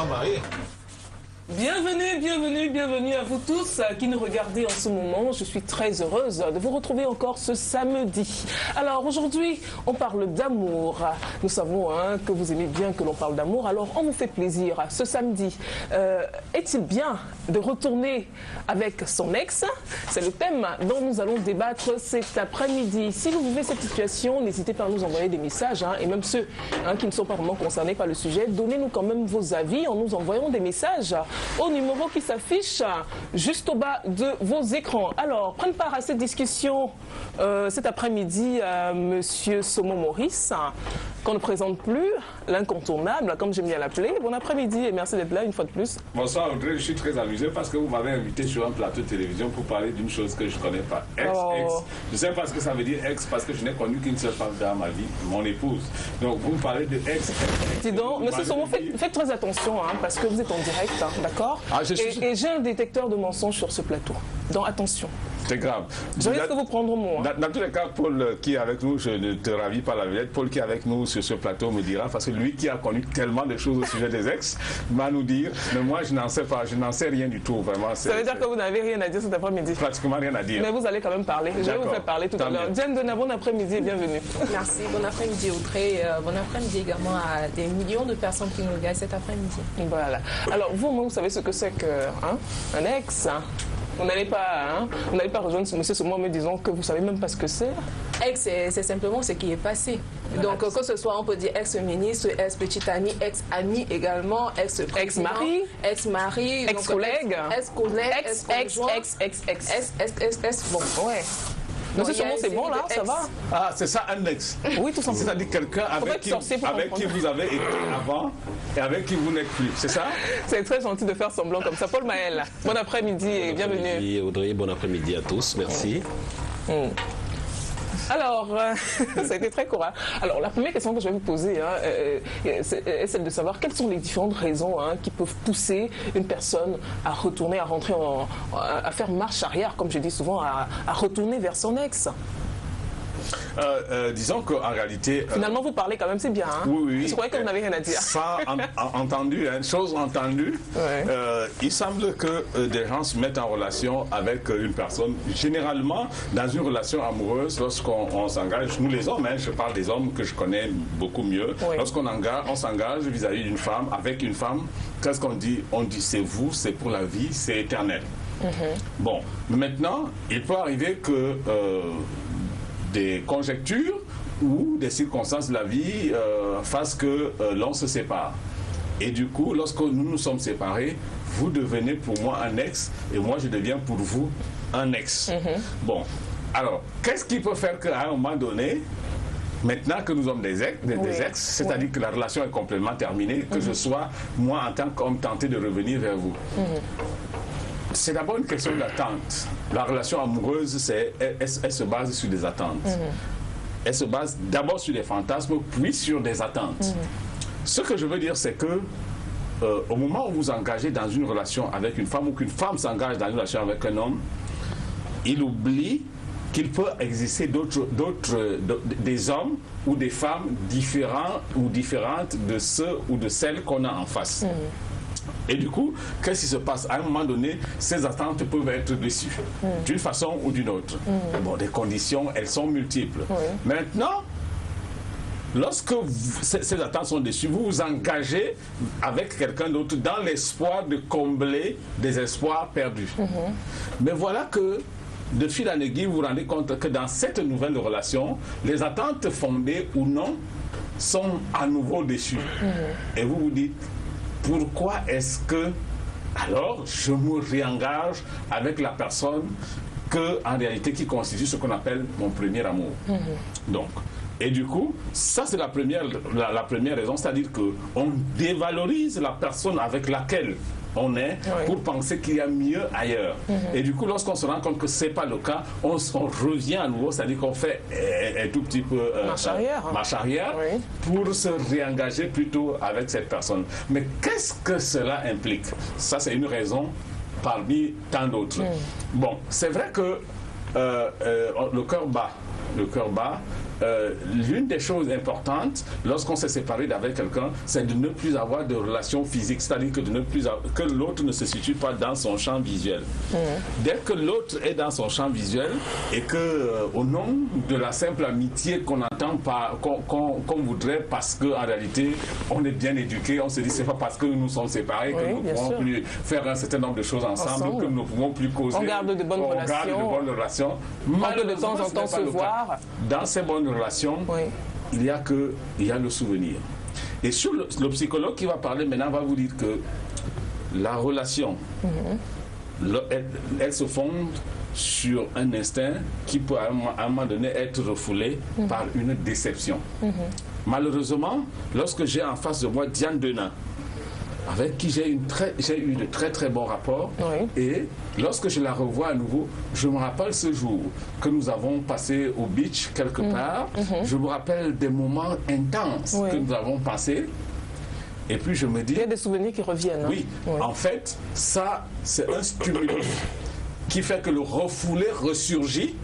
pas marié. Bienvenue à vous tous qui nous regardez en ce moment. Je suis très heureuse de vous retrouver encore ce samedi. Alors aujourd'hui, on parle d'amour. Nous savons que vous aimez bien que l'on parle d'amour, alors on vous fait plaisir ce samedi. Est-il bien de retourner avec son ex? C'est le thème dont nous allons débattre cet après-midi. Si vous vivez cette situation, n'hésitez pas à nous envoyer des messages, et même ceux qui ne sont pas vraiment concernés par le sujet, donnez-nous quand même vos avis en nous envoyant des messages au numéro qui s'affiche juste au bas de vos écrans. Alors, prenne part à cette discussion cet après-midi, Monsieur Somo Maurice, qu'on ne présente plus, l'incontournable, comme j'aime bien l'appeler. Bon après-midi et merci d'être là une fois de plus. Bonsoir Audrey, je suis très amusé parce que vous m'avez invité sur un plateau de télévision pour parler d'une chose que je ne connais pas. Ex. Je ne sais pas ce que ça veut dire ex parce que je n'ai connu qu'une seule femme dans ma vie, mon épouse. Donc vous me parlez de ex. Dis donc, Monsieur Somo, faites très attention parce que vous êtes en direct, d'accord? Et j'ai un détecteur de mensonges sur ce plateau. Donc attention. C'est grave. Je risque de vous prendre au mot. Dans tous les cas, Paul qui est avec nous, je ne te ravis pas la vedette, Paul qui est avec nous sur ce plateau me dira, parce que lui qui a connu tellement de choses au sujet des ex, va nous dire, mais moi je n'en sais pas, je n'en sais rien du tout, vraiment. Ça veut dire que vous n'avez rien à dire cet après-midi? Pratiquement rien à dire. Mais vous allez quand même parler. Je vais vous faire parler tout à l'heure. Diane Dona, bon après-midi et bienvenue. Merci, bon après-midi Audrey, bon après-midi également à des millions de personnes qui nous regardent cet après-midi. Voilà. Alors vous savez ce que c'est qu'un ex? Vous n'allez pas rejoindre M. Somo en me disant que vous ne savez même pas ce que c'est. Ex, c'est simplement ce qui est passé. Donc, que ce soit, on peut dire ex-ministre, ex-petite amie, ex-amie également, ex-mari, ex-mari, ex-collègue, ex-collègue, ex. Bon, ouais. Monsieur Somo, c'est bon là, ça va? Ah, c'est ça un ex? Oui, tout simplement. C'est-à-dire quelqu'un avec qui vous avez été avant et avec qui vous n'êtes plus, c'est ça? C'est très gentil de faire semblant comme ça. Paul Maël, bon après-midi et bienvenue. Bon après-midi Audrey, bon après-midi à tous, merci. Alors, ça a été très courageux. Alors, la première question que je vais vous poser est celle de savoir quelles sont les différentes raisons qui peuvent pousser une personne à retourner, à rentrer, à faire marche arrière, comme je dis souvent, à retourner vers son ex. Disons qu'en réalité... Finalement, vous parlez quand même, c'est bien. Oui. Je croyais que vous n'avez rien à dire. Ça, entendu, chose entendue, ouais. Il semble que des gens se mettent en relation avec une personne. Généralement, dans une relation amoureuse, lorsqu'on s'engage, nous les hommes, je parle des hommes que je connais beaucoup mieux, oui. Lorsqu'on s'engage vis-à-vis d'une femme, avec une femme, qu'est-ce qu'on dit? On dit c'est vous, c'est pour la vie, c'est éternel. Bon, maintenant, il peut arriver que... des conjectures ou des circonstances de la vie fassent que l'on se sépare. Et du coup, lorsque nous nous sommes séparés, vous devenez pour moi un ex et moi je deviens pour vous un ex. Bon, alors, qu'est-ce qui peut faire qu'à un moment donné, maintenant que nous sommes des ex, c'est-à-dire que la relation est complètement terminée, que je sois, moi en tant qu'homme, tenté de revenir vers vous? C'est d'abord une question d'attente. La relation amoureuse, elle se base sur des attentes. Elle se base d'abord sur des fantasmes, puis sur des attentes. Ce que je veux dire, c'est que au moment où vous engagez dans une relation avec une femme ou qu'une femme s'engage dans une relation avec un homme, il oublie qu'il peut exister des hommes ou des femmes différents ou différentes de ceux ou de celles qu'on a en face. Et du coup, qu'est-ce qui se passe? À un moment donné, ces attentes peuvent être déçues, d'une façon ou d'une autre. Bon, les conditions, elles sont multiples. Maintenant, lorsque ces attentes sont déçues, vous vous engagez avec quelqu'un d'autre dans l'espoir de combler des espoirs perdus. Mais voilà que, de fil en aiguille, vous vous rendez compte que dans cette nouvelle relation, les attentes fondées ou non sont à nouveau déçues. Et vous vous dites, pourquoi est-ce que, alors, je me réengage avec la personne en réalité qui constitue ce qu'on appelle mon premier amour? Donc, et du coup, ça c'est la première raison, c'est-à-dire qu'on dévalorise la personne avec laquelle on est pour penser qu'il y a mieux ailleurs. Et du coup, lorsqu'on se rend compte que ce n'est pas le cas, on revient à nouveau, c'est-à-dire qu'on fait un tout petit peu marche arrière pour se réengager plutôt avec cette personne. Mais qu'est-ce que cela implique? Ça, c'est une raison parmi tant d'autres. Bon, c'est vrai que le cœur bat. l'une des choses importantes lorsqu'on s'est séparé d'avec quelqu'un, c'est de ne plus avoir de relation physique, c'est-à-dire que, que l'autre ne se situe pas dans son champ visuel. Dès que l'autre est dans son champ visuel et que au nom de la simple amitié qu'on n'entend pas, qu'on voudrait, parce qu'en réalité on est bien éduqué, on se dit c'est pas parce que nous sommes séparés que nous ne pouvons plus faire un certain nombre de choses ensemble, que nous ne pouvons plus causer. On garde de bonnes relations. On peut de temps en temps se voir. Dans ces bonnes relations, il y a le souvenir. Et sur le psychologue qui va parler maintenant va vous dire que la relation, elle se fonde sur un instinct qui peut à un moment donné être refoulé par une déception. Malheureusement, lorsque j'ai en face de moi Diane Denain, avec qui j'ai eu de très très bons rapports, et lorsque je la revois à nouveau, je me rappelle ce jour que nous avons passé au beach quelque part, je me rappelle des moments intenses que nous avons passés, et puis je me dis... Il y a des souvenirs qui reviennent. Oui, en fait, ça c'est un stimulus qui fait que le refoulé ressurgit,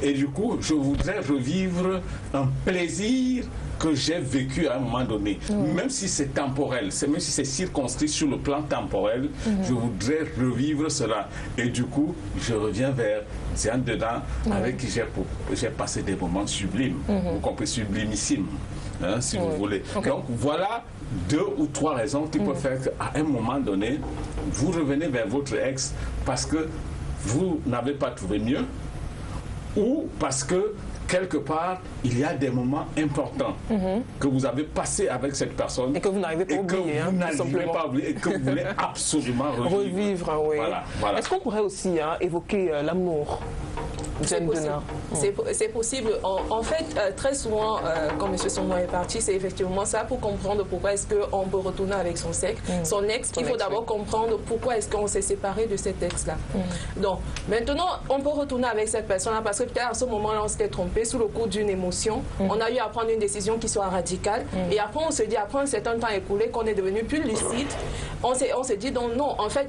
et du coup je voudrais revivre un plaisir que j'ai vécu à un moment donné, même si c'est temporel, même si c'est circonscrit sur le plan temporel, je voudrais revivre cela, et du coup je reviens vers Diane Denain, avec qui j'ai passé des moments sublimes, vous comprenez, sublimissimes, hein, si vous voulez. Donc voilà 2 ou 3 raisons qui peuvent faire qu'à un moment donné vous revenez vers votre ex parce que vous n'avez pas trouvé mieux, ou parce que quelque part, il y a des moments importants que vous avez passés avec cette personne et que vous n'arrivez pas à oublier, et que vous voulez absolument revivre. Voilà. Est-ce qu'on pourrait aussi évoquer l'amour? C'est possible. En fait, très souvent, quand M. Somon est parti, c'est effectivement ça, pour comprendre pourquoi est-ce qu'on peut retourner avec son ex. Il faut d'abord comprendre pourquoi est-ce qu'on s'est séparé de cet ex-là. Donc, maintenant, on peut retourner avec cette personne-là parce que peut-être à ce moment-là, on s'était trompé sous le coup d'une émotion. On a eu à prendre une décision qui soit radicale. Et après, on se dit, après un certain temps écoulé, qu'on est devenu plus lucide, on s'est dit, donc non, en fait,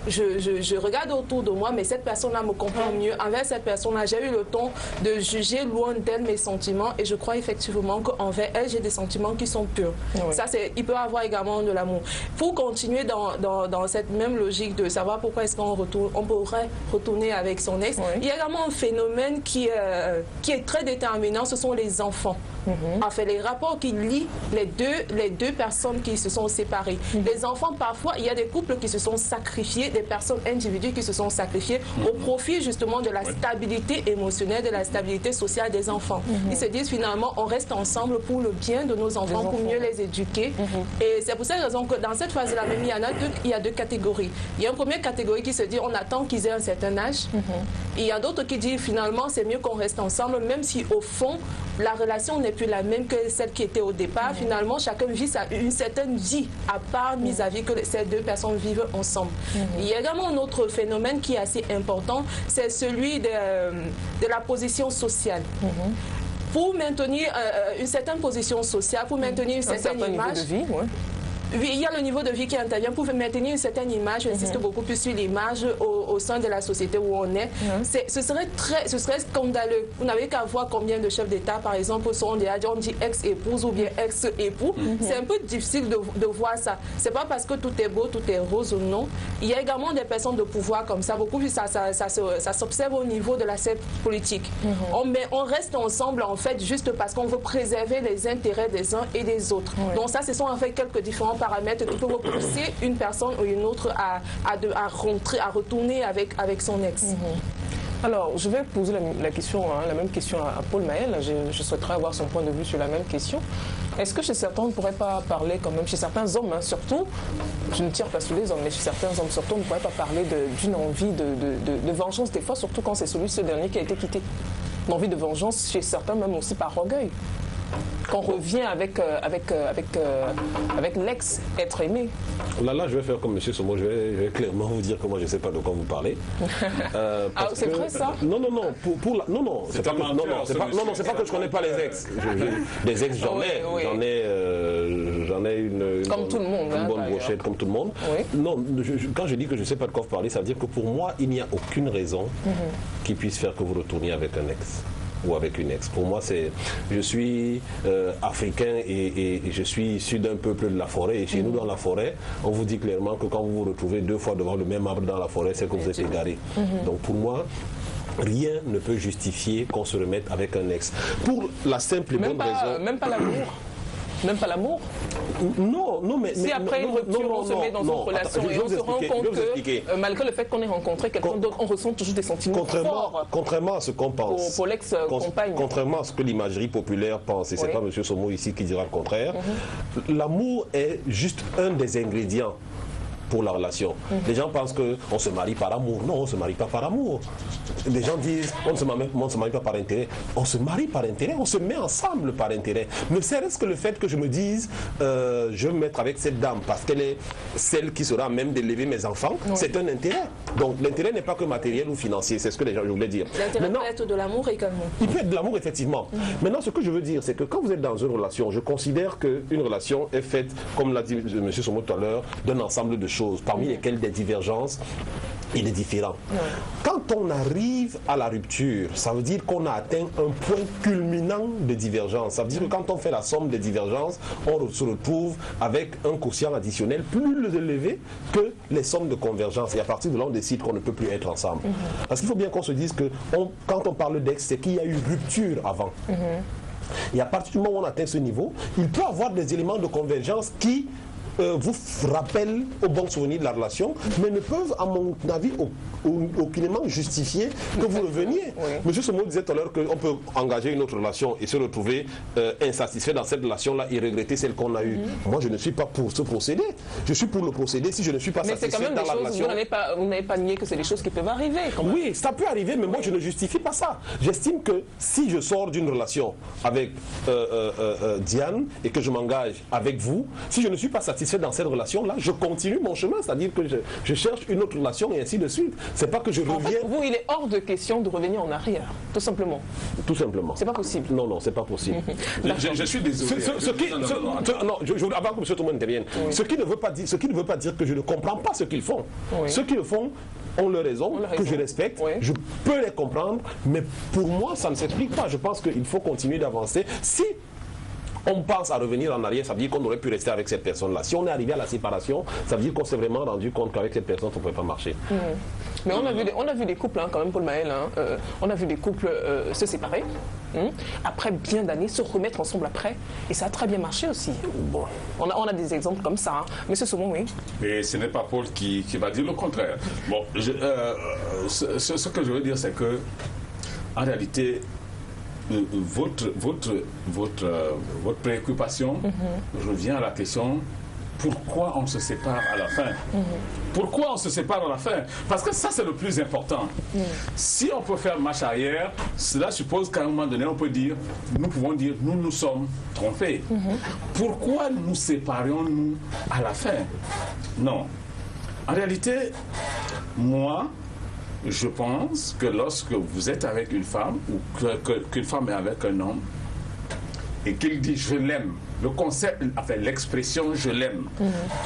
je regarde autour de moi, mais cette personne-là me comprend mieux. Envers cette personne-là, j'ai eu le temps de juger loin d'elle mes sentiments, et je crois effectivement qu'envers elle, j'ai des sentiments qui sont purs. Ça, il peut avoir également de l'amour. Pour continuer dans cette même logique de savoir pourquoi est-ce qu'on pourrait retourner avec son ex, il y a également un phénomène qui est très déterminant, ce sont les enfants. En fait, les rapports qui lient les deux personnes qui se sont séparées. Les enfants, parfois, il y a des couples qui se sont sacrifiés, des personnes individuelles qui se sont sacrifiées au profit justement de la stabilité émotionnelle, de la stabilité sociale des enfants. Ils se disent finalement, on reste ensemble pour le bien de nos enfants, pour mieux les éduquer. Et c'est pour cette raison que dans cette phase-là même, il y a 2 catégories. Il y a une première catégorie qui se dit, on attend qu'ils aient un certain âge. Et il y a d'autres qui disent, finalement, c'est mieux qu'on reste ensemble, même si au fond, la relation n'est plus la même que celle qui était au départ. Finalement, chacun vit une certaine vie à part vis-à-vis que ces 2 personnes vivent ensemble. Il y a également un autre phénomène qui est assez important, c'est celui de la position sociale. Pour maintenir une certaine position sociale, pour maintenir une certaine image, il y a le niveau de vie qui intervient pour maintenir une certaine image. J'insiste beaucoup plus sur l'image au sein de la société où on est. Ce serait scandaleux. Vous n'avez qu'à voir combien de chefs d'État, par exemple, sont déjà, on dit ex-épouse ou bien ex-époux. C'est un peu difficile de voir ça. C'est pas parce que tout est beau, tout est rose ou non. Il y a également des personnes de pouvoir comme ça. Beaucoup plus, ça s'observe au niveau de la scène politique. On reste ensemble, en fait, juste parce qu'on veut préserver les intérêts des uns et des autres. Donc ça, ce sont en fait quelques différents paramètres qui peuvent pousser une personne ou une autre à retourner avec son ex. Alors, je vais poser la même question à Paul Maël. Je souhaiterais avoir son point de vue sur la même question. Est-ce que chez certains, on ne pourrait pas parler quand même, chez certains hommes, surtout, je ne tire pas sur les hommes, mais chez certains hommes surtout, on ne pourrait pas parler d'une envie de vengeance, des fois, surtout quand c'est ce dernier qui a été quitté. Une envie de vengeance chez certains, même aussi par orgueil. Qu'on revient avec l'ex être aimé. Là, je vais faire comme M. Somo, je vais clairement vous dire que moi, je ne sais pas de quoi vous parlez. C'est vrai ça? Non, c'est pas que je ne connais pas les ex. Des ex, j'en ai une comme tout le monde, une bonne brochette, comme tout le monde. Non, quand je dis que je ne sais pas de quoi vous parlez, ça veut dire que pour moi, il n'y a aucune raison qui puisse faire que vous retourniez avec un ex. ou avec une ex. Pour moi, je suis africain et je suis issu d'un peuple de la forêt. Et chez nous, dans la forêt, on vous dit clairement que quand vous vous retrouvez 2 fois devant le même arbre dans la forêt, c'est que vous êtes égaré. Donc pour moi, rien ne peut justifier qu'on se remette avec un ex. Pour la simple et bonne raison... Même pas l'amour. Même pas l'amour? Non, mais... Si après une rupture, on se met dans une relation et on se rend compte que malgré le fait qu'on ait rencontré quelqu'un d'autre, on ressent toujours des sentiments forts. Contrairement à ce qu'on pense. Pour l'ex-compagne. Contrairement à ce que l'imagerie populaire pense, et c'est pas M. Somo ici qui dira le contraire, l'amour est juste un des ingrédients pour la relation. Les gens pensent qu'on se marie par amour. Non, on ne se marie pas par amour. Les gens disent on ne se marie pas par intérêt. On se marie par intérêt, on se met ensemble par intérêt. Ne serait-ce que le fait que je me dise je vais me mettre avec cette dame parce qu'elle est celle qui sera même d'élever mes enfants, c'est un intérêt. Donc l'intérêt n'est pas que matériel ou financier, c'est ce que les gens voulaient dire. L'intérêt peut être de l'amour également. Il peut être de l'amour, effectivement. Maintenant, ce que je veux dire, c'est que quand vous êtes dans une relation, je considère qu'une relation est faite, comme l'a dit M. Somo tout à l'heure, d'un ensemble de choses, parmi lesquelles des divergences et des différends. Quand on arrive à la rupture, ça veut dire qu'on a atteint un point culminant de divergence. Ça veut dire que quand on fait la somme des divergences, on se retrouve avec un quotient additionnel plus élevé que les sommes de convergence. Et à partir de là, on décide qu'on ne peut plus être ensemble. Parce qu'il faut bien qu'on se dise que quand on parle d'ex, c'est qu'il y a eu rupture avant. Et à partir du moment où on atteint ce niveau, il peut y avoir des éléments de convergence qui vous rappellent au bon souvenir de la relation, mais ne peuvent, à mon avis, aucunement justifier que vous reveniez. Monsieur Somo disait tout à l'heure qu'on peut engager une autre relation et se retrouver insatisfait dans cette relation-là et regretter celle qu'on a eue. Moi, je ne suis pas pour ce procédé. Je suis pour le procédé si je ne suis pas satisfait dans la relation. Vous n'avez pas nié que c'est des choses qui peuvent arriver. Oui, ça peut arriver, mais moi, je ne justifie pas ça. J'estime que si je sors d'une relation avec Diane et que je m'engage avec vous, si je ne suis pas satisfait dans cette relation-là, je continue mon chemin, c'est-à-dire que je cherche une autre relation et ainsi de suite. C'est pas que je reviens... En fait, pour vous, il est hors de question de revenir en arrière, tout simplement. Tout simplement. C'est pas possible. Non, c'est pas possible. Je suis désolé. Avant que M. Thomas intervienne, ce qui ne veut pas dire que je ne comprends pas ce qu'ils font. Ceux qui le font ont leur raison, que je respecte, je peux les comprendre, mais pour moi, ça ne s'explique pas. Je pense qu'il faut continuer d'avancer. Si on pense à revenir en arrière, ça veut dire qu'on aurait pu rester avec cette personne-là. Si on est arrivé à la séparation, ça veut dire qu'on s'est vraiment rendu compte qu'avec cette personne, ça ne pouvait pas marcher. Mais on a vu des couples, quand même, Paul Maël, on a vu des couples se séparer, après bien d'années, se remettre ensemble après, et ça a très bien marché aussi. Bon. On a des exemples comme ça. Monsieur Somo, oui. Et ce n'est pas Paul qui va dire le contraire. Bon, ce que je veux dire, c'est que, en réalité, votre préoccupation revient à la question pourquoi on se sépare à la fin. Pourquoi on se sépare à la fin? Parce que ça, c'est le plus important. Si on peut faire marche arrière, cela suppose qu'à un moment donné, nous pouvons dire, nous nous sommes trompés. Pourquoi nous séparions-nous à la fin? Non. En réalité, moi, je pense que lorsque vous êtes avec une femme ou qu'une femme est avec un homme et qu'il dit je l'aime, le concept, enfin l'expression je l'aime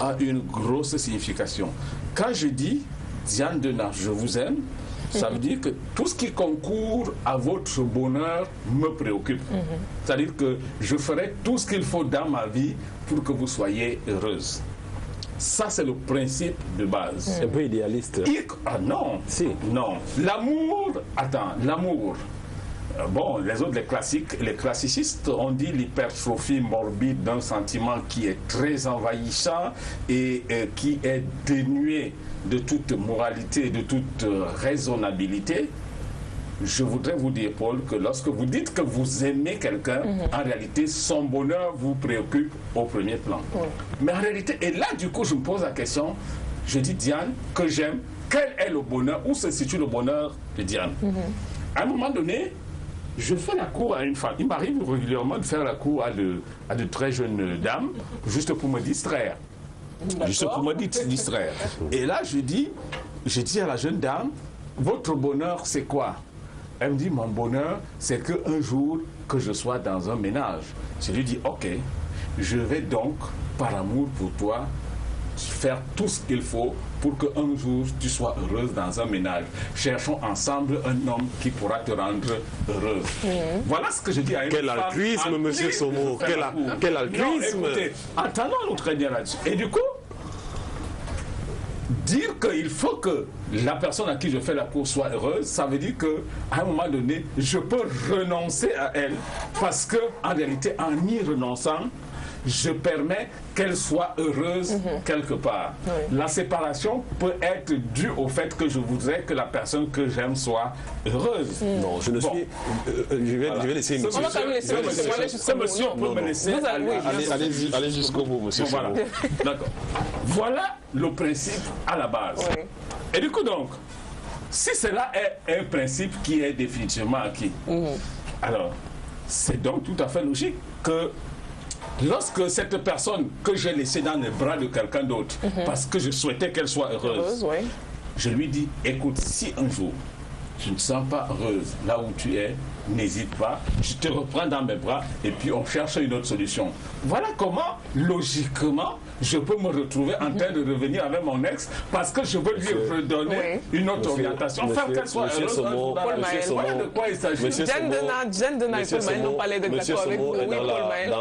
a une grosse signification. Quand je dis Diane Denard, je vous aime, ça veut dire que tout ce qui concourt à votre bonheur me préoccupe. C'est-à-dire que je ferai tout ce qu'il faut dans ma vie pour que vous soyez heureuse. Ça, c'est le principe de base. C'est un peu idéaliste. Non. Si. Non. L'amour, l'amour. Bon, les autres, les classicistes ont dit l'hypertrophie morbide d'un sentiment qui est très envahissant et qui est dénué de toute moralité, de toute raisonnabilité. Je voudrais vous dire, Paul, que lorsque vous dites que vous aimez quelqu'un, en réalité, son bonheur vous préoccupe au premier plan. Mais en réalité, et là, du coup, je me pose la question, je dis Diane, que j'aime, quel est le bonheur, où se situe le bonheur de Diane? À un moment donné, je fais la cour à une femme. Il m'arrive régulièrement de faire la cour à de très jeunes dames, juste pour me distraire. Juste pour me distraire. Et là, je dis à la jeune dame, votre bonheur, c'est quoi? Elle me dit, mon bonheur, c'est qu'un jour, que je sois dans un ménage. Je lui dis, ok, je vais donc, par amour pour toi, faire tout ce qu'il faut pour qu'un jour tu sois heureuse dans un ménage. Cherchons ensemble un homme qui pourra te rendre heureuse. Voilà ce que je dis à une Quel femme. altruisme, monsieur Somo. Quel altruisme. Non, écoutez, attendons l'autre dire là-dessus. Et du coup, dire qu'il faut que la personne à qui je fais la cour soit heureuse, ça veut dire qu'à un moment donné, je peux renoncer à elle parce que, en réalité, en y renonçant, je permets qu'elle soit heureuse quelque part. La séparation peut être due au fait que je voudrais que la personne que j'aime soit heureuse. Non, je ne suis... je vais laisser monsieur. On va quand même laisser Ce monsieur peut me laisser... Allez jusqu'au bout, monsieur. Voilà. D'accord. Voilà le principe à la base. Oui. Et du coup donc, si cela est un principe qui est définitivement acquis, alors c'est donc tout à fait logique que lorsque cette personne que j'ai laissée dans les bras de quelqu'un d'autre, parce que je souhaitais qu'elle soit heureuse, je lui dis, écoute, si un jour tu ne te sens pas heureuse là où tu es, n'hésite pas, je te reprends dans mes bras et puis on cherche une autre solution. Voilà comment, logiquement, je peux me retrouver en train de revenir avec mon ex parce que je veux lui redonner une autre orientation, faire qu'elle soit heureuse. Voilà de quoi il s'agit. Jeanne Dena et Paul Maël n'ont pas l'air de d'accord avec nous. Oui, Paul Maël.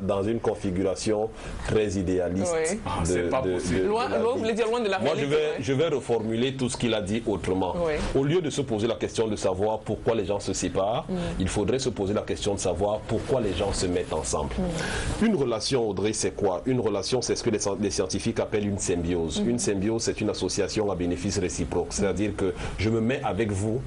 Dans une configuration très idéaliste. C'est pas possible. Vous voulez dire loin de la réalité. Moi, je vais reformuler tout ce qu'il a dit autrement. Au lieu de se poser la question de savoir pourquoi les gens se séparent, il faudrait se poser la question de savoir pourquoi les gens se mettent ensemble. Une relation, Audrey, c'est quoi? Une relation, c'est ce que les scientifiques appellent une symbiose. Une symbiose, c'est une association à bénéfice réciproque. C'est-à-dire que je me mets avec vous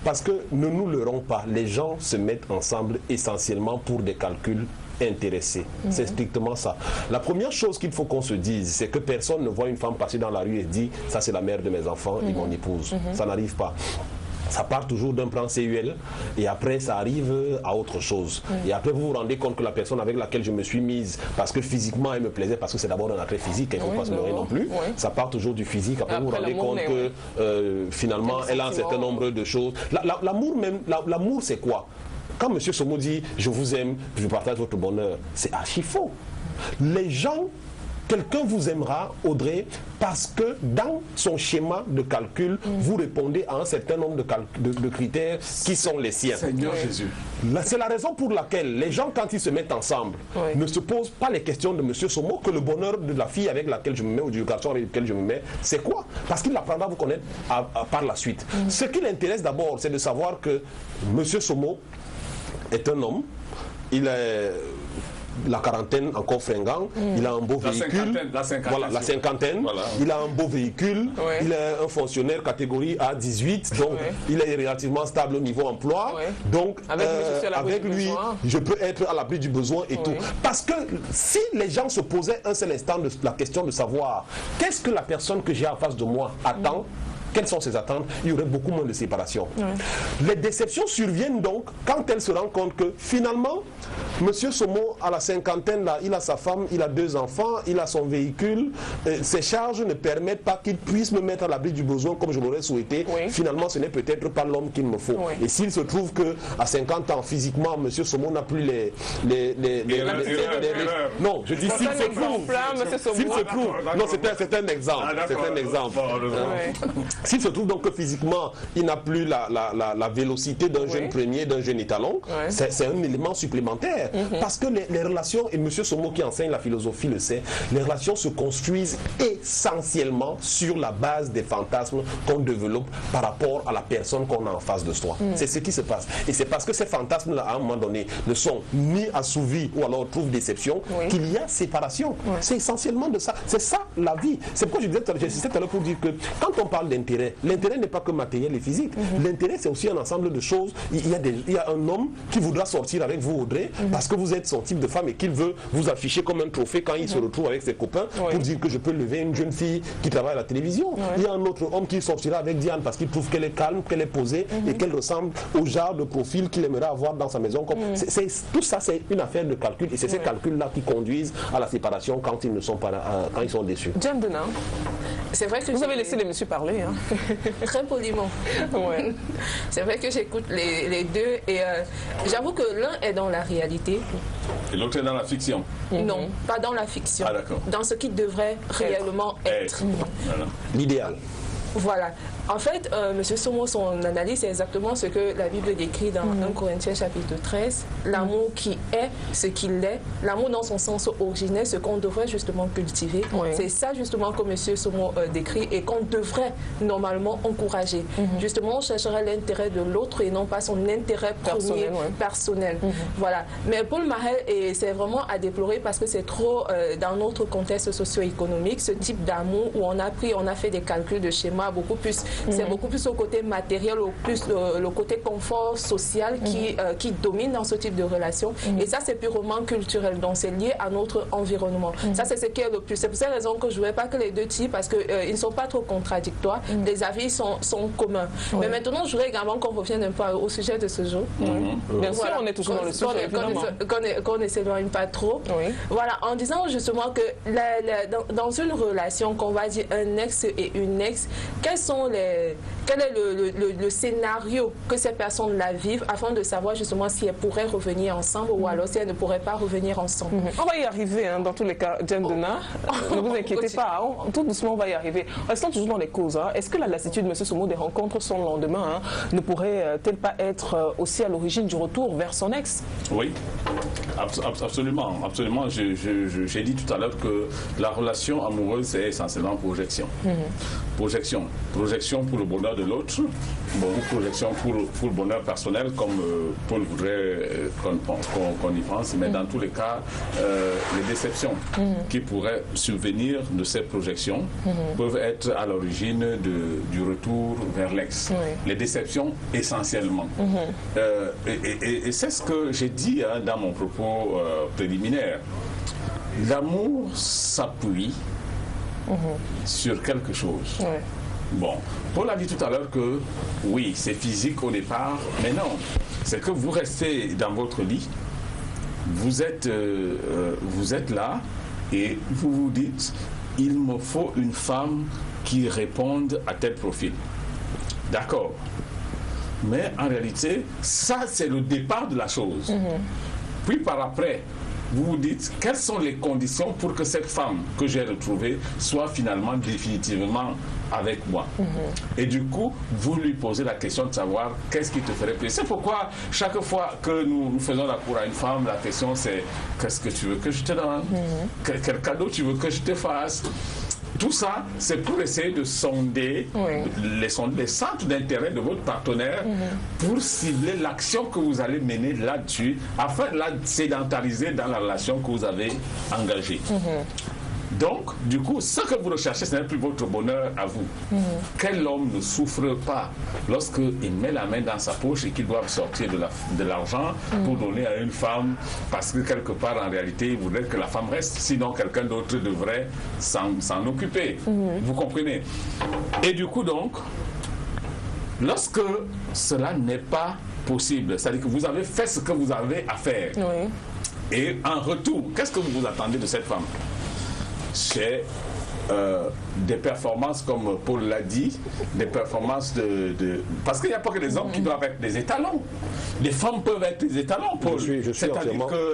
parce que ne nous leurrons pas, les gens se mettent ensemble essentiellement pour des calculs intéressés. C'est strictement ça. La première chose qu'il faut qu'on se dise, c'est que personne ne voit une femme passer dans la rue et dit « ça c'est la mère de mes enfants et mon épouse ». Ça n'arrive pas. Ça part toujours d'un plan CUL et après ça arrive à autre chose. Et après vous vous rendez compte que la personne avec laquelle je me suis mise, parce que physiquement elle me plaisait, parce que c'est d'abord un attrait physique, il ne faut pas se leurrer non plus. Ça part toujours du physique. Après vous vous rendez compte que finalement elle a un certain nombre de choses. L'amour même, l'amour c'est quoi? Quand M. Somo dit je vous aime, je partage votre bonheur, c'est archi faux. Les gens, quelqu'un vous aimera, Audrey, parce que dans son schéma de calcul, vous répondez à un certain nombre de critères qui sont les siens. Seigneur Jésus. C'est la raison pour laquelle les gens, quand ils se mettent ensemble, ne se posent pas les questions de M. Somo, que le bonheur de la fille avec laquelle je me mets ou du garçon avec lequel je me mets, c'est quoi? Parce qu'il apprendra à vous connaître par la suite. Ce qui l'intéresse d'abord, c'est de savoir que M. Somo est un homme, il est la quarantaine encore fringant, il a un beau véhicule, la cinquantaine, il a un beau véhicule, il est un fonctionnaire catégorie A18, donc il est relativement stable au niveau emploi, donc avec lui, je peux être à l'abri du besoin et tout. Parce que si les gens se posaient un seul instant de la question de savoir qu'est-ce que la personne que j'ai en face de moi attend, quelles sont ses attentes, il y aurait beaucoup moins de séparation. Les déceptions surviennent donc quand elle se rend compte que finalement, M. Somo, à la cinquantaine, là, il a sa femme, il a 2 enfants, il a son véhicule, ses charges ne permettent pas qu'il puisse me mettre à l'abri du besoin comme je l'aurais souhaité. Finalement, ce n'est peut-être pas l'homme qu'il me faut. Et s'il se trouve qu'à 50 ans, physiquement, M. Somo n'a plus les non, je dis s'il se trouve. Non, c'est un exemple. C'est un exemple. S'il se trouve donc que physiquement, il n'a plus la vélocité d'un jeune premier, d'un jeune étalon, c'est un élément supplémentaire. Parce que les relations, et M. Somo qui enseigne la philosophie le sait, les relations se construisent essentiellement sur la base des fantasmes qu'on développe par rapport à la personne qu'on a en face de soi. C'est ce qui se passe. Et c'est parce que ces fantasmes-là, à un moment donné, ne sont ni assouvis ou alors trouvent déception qu'il y a séparation. C'est essentiellement de ça. C'est ça la vie. C'est pourquoi j'insistais tout à l'heure pour dire que quand on parle d'intérêt, l'intérêt n'est pas que matériel et physique. L'intérêt, c'est aussi un ensemble de choses. Il y a un homme qui voudra sortir avec vous, Audrey, parce que vous êtes son type de femme et qu'il veut vous afficher comme un trophée quand il se retrouve avec ses copains pour dire que je peux lever une jeune fille qui travaille à la télévision. Il y a un autre homme qui sortira avec Diane parce qu'il trouve qu'elle est calme, qu'elle est posée et qu'elle ressemble au genre de profil qu'il aimerait avoir dans sa maison. Tout ça, c'est une affaire de calcul et c'est ces calculs-là qui conduisent à la séparation quand ils ne sont pas quand ils sont déçus. Jeanne Dena, c'est vrai que vous avez laissé les messieurs parler. Très poliment. C'est vrai que j'écoute les deux et j'avoue que l'un est dans la réalité. réalité. Et l'autre est dans la fiction? Non, pas dans la fiction. Ah, d'accord. Dans ce qui devrait réellement être. Voilà. L'idéal. Voilà. En fait, M. Somo, son analyse, c'est exactement ce que la Bible décrit dans 1 Corinthiens chapitre 13. L'amour qui est ce qu'il est, l'amour dans son sens originel, ce qu'on devrait justement cultiver. Oui. C'est ça justement que M. Somo décrit et qu'on devrait normalement encourager. Justement, on chercherait l'intérêt de l'autre et non pas son intérêt premier, personnel. Voilà. Mais Paul Marel, et c'est vraiment à déplorer parce que c'est trop dans notre contexte socio-économique, ce type d'amour où on a fait des calculs de schéma beaucoup plus. C'est beaucoup plus au côté matériel, au plus le côté confort social qui domine dans ce type de relation. Et ça, c'est purement culturel. Donc, c'est lié à notre environnement. Ça, c'est ce qui est le plus. C'est pour cette raison que je ne voulais pas que les deux types, parce qu'ils ne sont pas trop contradictoires. Les avis sont communs. Mais maintenant, je voudrais également qu'on revienne un peu au sujet de ce jour. Bien sûr, on est toujours dans le sujet, évidemment. Qu'on ne s'éloigne pas trop. Voilà, en disant justement que dans une relation, qu'on va dire un ex et une ex, quel est le scénario que ces personnes-là vivent afin de savoir justement si elles pourraient revenir ensemble ou alors si elles ne pourraient pas revenir ensemble. On va y arriver dans tous les cas, Diane Dena. Ne vous inquiétez pas, tout doucement on va y arriver. Restons toujours dans les causes. Est-ce que la lassitude, M. Somo, des rencontres sans lendemain ne pourrait-elle pas être aussi à l'origine du retour vers son ex? Oui, absolument. Absolument. J'ai dit tout à l'heure que la relation amoureuse, c'est essentiellement projection. Projection pour le bonheur de l'autre, ou projection pour le bonheur personnel, comme Paul voudrait qu'on y pense, mais dans tous les cas, les déceptions qui pourraient subvenir de ces projections peuvent être à l'origine du retour vers l'ex. Les déceptions essentiellement. Et c'est ce que j'ai dit dans mon propos préliminaire. L'amour s'appuie sur quelque chose. Bon, Paul a dit tout à l'heure que oui, c'est physique au départ, mais non, c'est que vous restez dans votre lit, vous êtes là et vous vous dites, il me faut une femme qui réponde à tel profil. D'accord. Mais en réalité, ça c'est le départ de la chose. Puis par après, vous vous dites quelles sont les conditions pour que cette femme que j'ai retrouvée soit finalement définitivement avec moi. Et du coup, vous lui posez la question de savoir qu'est-ce qui te ferait plaisir. C'est pourquoi chaque fois que nous faisons la cour à une femme, la question c'est qu'est-ce que tu veux que je te donne? Quel cadeau tu veux que je te fasse? Tout ça, c'est pour essayer de sonder les centres d'intérêt de votre partenaire pour cibler l'action que vous allez mener là-dessus afin de la sédentariser dans la relation que vous avez engagée. Donc, du coup, ce que vous recherchez, ce n'est plus votre bonheur à vous. Quel homme ne souffre pas lorsqu'il met la main dans sa poche et qu'il doit sortir de l'argent pour donner à une femme parce que quelque part, en réalité, il voudrait que la femme reste. Sinon, quelqu'un d'autre devrait s'en occuper. Vous comprenez? Et du coup, donc, lorsque cela n'est pas possible, c'est-à-dire que vous avez fait ce que vous avez à faire, et en retour, qu'est-ce que vous attendez de cette femme? C'est des performances, comme Paul l'a dit, des performances parce qu'il n'y a pas que des hommes qui doivent être des étalons. Les femmes peuvent être des étalons, Paul. Je suis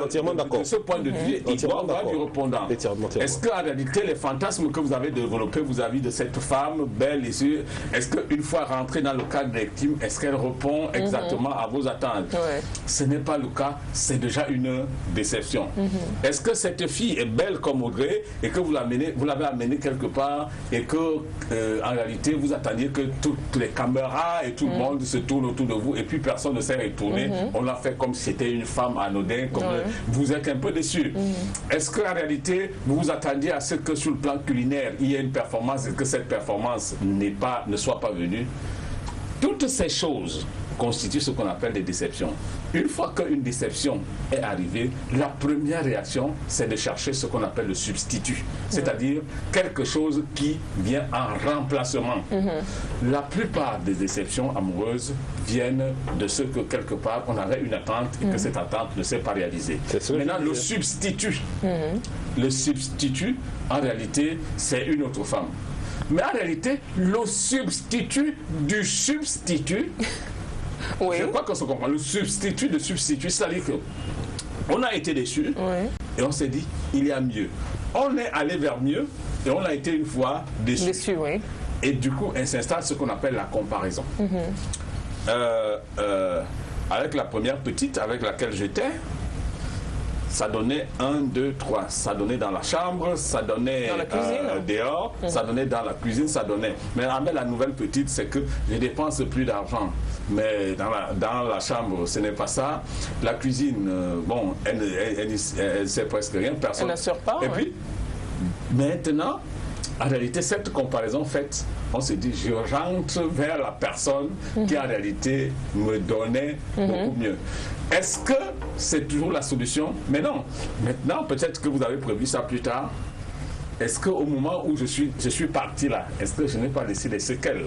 entièrement d'accord. De ce point de vue, il doit avoir du répondant. Est-ce qu'en réalité, les fantasmes que vous avez développés vis-à-vis de cette femme belle et sûre, est-ce qu'une fois rentrée dans le cadre intime, est-ce qu'elle répond exactement à vos attentes? Ce n'est pas le cas, c'est déjà une déception. Est-ce que cette fille est belle comme Audrey et que vous l'avez amenée quelque part et que en réalité vous attendiez que toutes les caméras et tout le monde se tourne autour de vous et puis personne ne s'est retourné, on l'a fait comme si c'était une femme anodine, comme vous êtes un peu déçu. Est-ce qu'en réalité vous vous attendiez à ce que sur le plan culinaire il y ait une performance et que cette performance ne soit pas venue? Toutes ces choses constituent ce qu'on appelle des déceptions. Une fois qu'une déception est arrivée, la première réaction, c'est de chercher ce qu'on appelle le substitut, c'est-à-dire quelque chose qui vient en remplacement. La plupart des déceptions amoureuses viennent de ce que quelque part on avait une attente et que cette attente ne s'est pas réalisée. Maintenant, le substitut, en réalité, c'est une autre femme. Mais en réalité, le substitut du substitut, je crois qu'on se comprend. Le substitut de substitut, c'est-à-dire que On a été déçus et on s'est dit, il y a mieux. On est allé vers mieux et on a été une fois déçus. Déçus, oui. Et du coup, il s'installe ce qu'on appelle la comparaison. Avec la première petite avec laquelle j'étais, ça donnait 1, 2, 3. Ça donnait dans la chambre, ça donnait dans la cuisine, dehors, ça donnait dans la cuisine, ça donnait. Mais la nouvelle petite, c'est que je dépense plus d'argent. Mais dans la chambre, ce n'est pas ça. La cuisine, bon, elle sait presque rien. Personne. Elle n'assure pas. Et puis, maintenant, en réalité, cette comparaison faite, on s'est dit, je rentre vers la personne qui en réalité me donnait beaucoup mieux. Est-ce que c'est toujours la solution? Mais non. Maintenant, peut-être que vous avez prévu ça plus tard. Est-ce qu'au moment où je suis parti là, est-ce que je n'ai pas laissé des séquelles?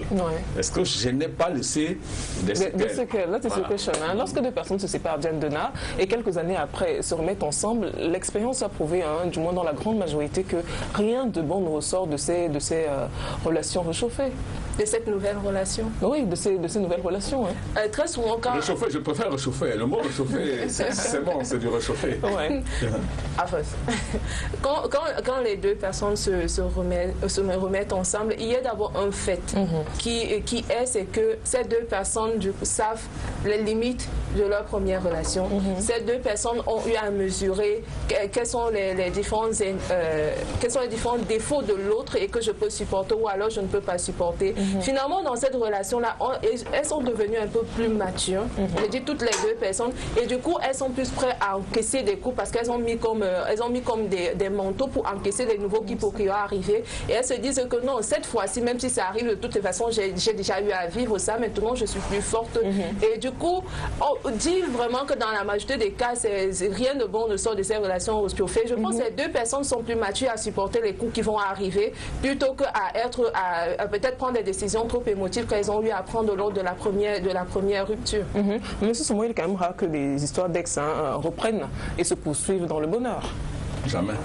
Est-ce que je n'ai pas laissé des séquelles? Des séquelles, là, c'est sur quel chemin? Lorsque deux personnes se séparent, Diane Dena, et quelques années après se remettent ensemble, l'expérience a prouvé, du moins dans la grande majorité, que rien de bon ne ressort de ces relations réchauffées. De cette nouvelle relation? Oui, de ces nouvelles relations. Très souvent, quand... Réchauffer, je préfère réchauffer. Le mot réchauffer, c'est bon, c'est du réchauffé. Ouais. Quand les deux personnes se remettent ensemble, il y a d'abord un fait c'est que ces deux personnes savent les limites de leur première relation. Ces deux personnes ont eu à mesurer quels sont les différents défauts de l'autre et que je peux supporter ou alors je ne peux pas supporter. Finalement, dans cette relation-là, elles sont devenues un peu plus matures. Je dis toutes les deux personnes. Et du coup, elles sont plus prêtes à encaisser des coups parce qu'elles ont mis comme des manteaux pour encaisser les nouveaux qui vont arriver. Et elles se disent que non, cette fois-ci, même si ça arrive de toutes les façons, j'ai déjà eu à vivre ça, maintenant je suis plus forte. Et du coup, on dit vraiment que dans la majorité des cas, rien de bon ne sort de ces relations réchauffées. Je pense que les deux personnes sont plus matures à supporter les coups qui vont arriver plutôt qu'à peut-être prendre des décisions trop émotives qu'elles ont eu à prendre lors de la première rupture. Mais ce moment, il est quand même rare que les histoires d'ex reprennent et se poursuivent dans le bonheur. Jamais.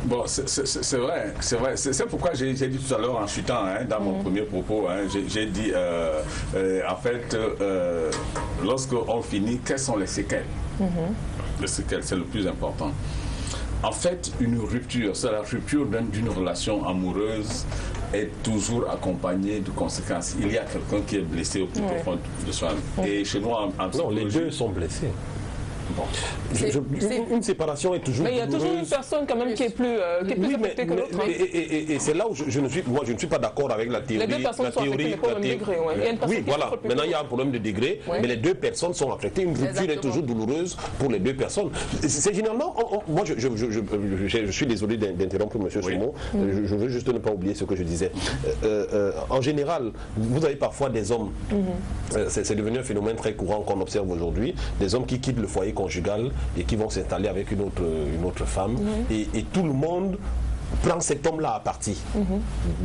Bon, c'est vrai. C'est pourquoi j'ai dit tout à l'heure en chutant, dans mon premier propos, j'ai dit, en fait, lorsqu'on finit, quelles sont les séquelles? Les séquelles, c'est le plus important. En fait, une rupture, c'est la rupture d'une relation amoureuse est toujours accompagnée de conséquences. Il y a quelqu'un qui est blessé au plus profond de soi. Et chez nous, en psychologie... Non, les deux sont blessés. Bon. Une séparation est toujours. Mais il y a toujours une personne quand même qui est plus affectée que l'autre. Et c'est là où je ne suis pas d'accord avec la théorie. Les deux personnes sont affectées, mais pas au même degré. Oui, voilà. Maintenant, il y a un problème de degré, mais les deux personnes sont affectées. Une rupture est toujours douloureuse pour les deux personnes. C'est généralement. Moi, je suis désolé d'interrompre M. Somo. Je veux juste ne pas oublier ce que je disais. En général, vous avez parfois des hommes. C'est devenu un phénomène très courant qu'on observe aujourd'hui. Des hommes qui quittent le foyer conjugale et qui vont s'installer avec une autre femme et tout le monde prend cet homme-là à partie.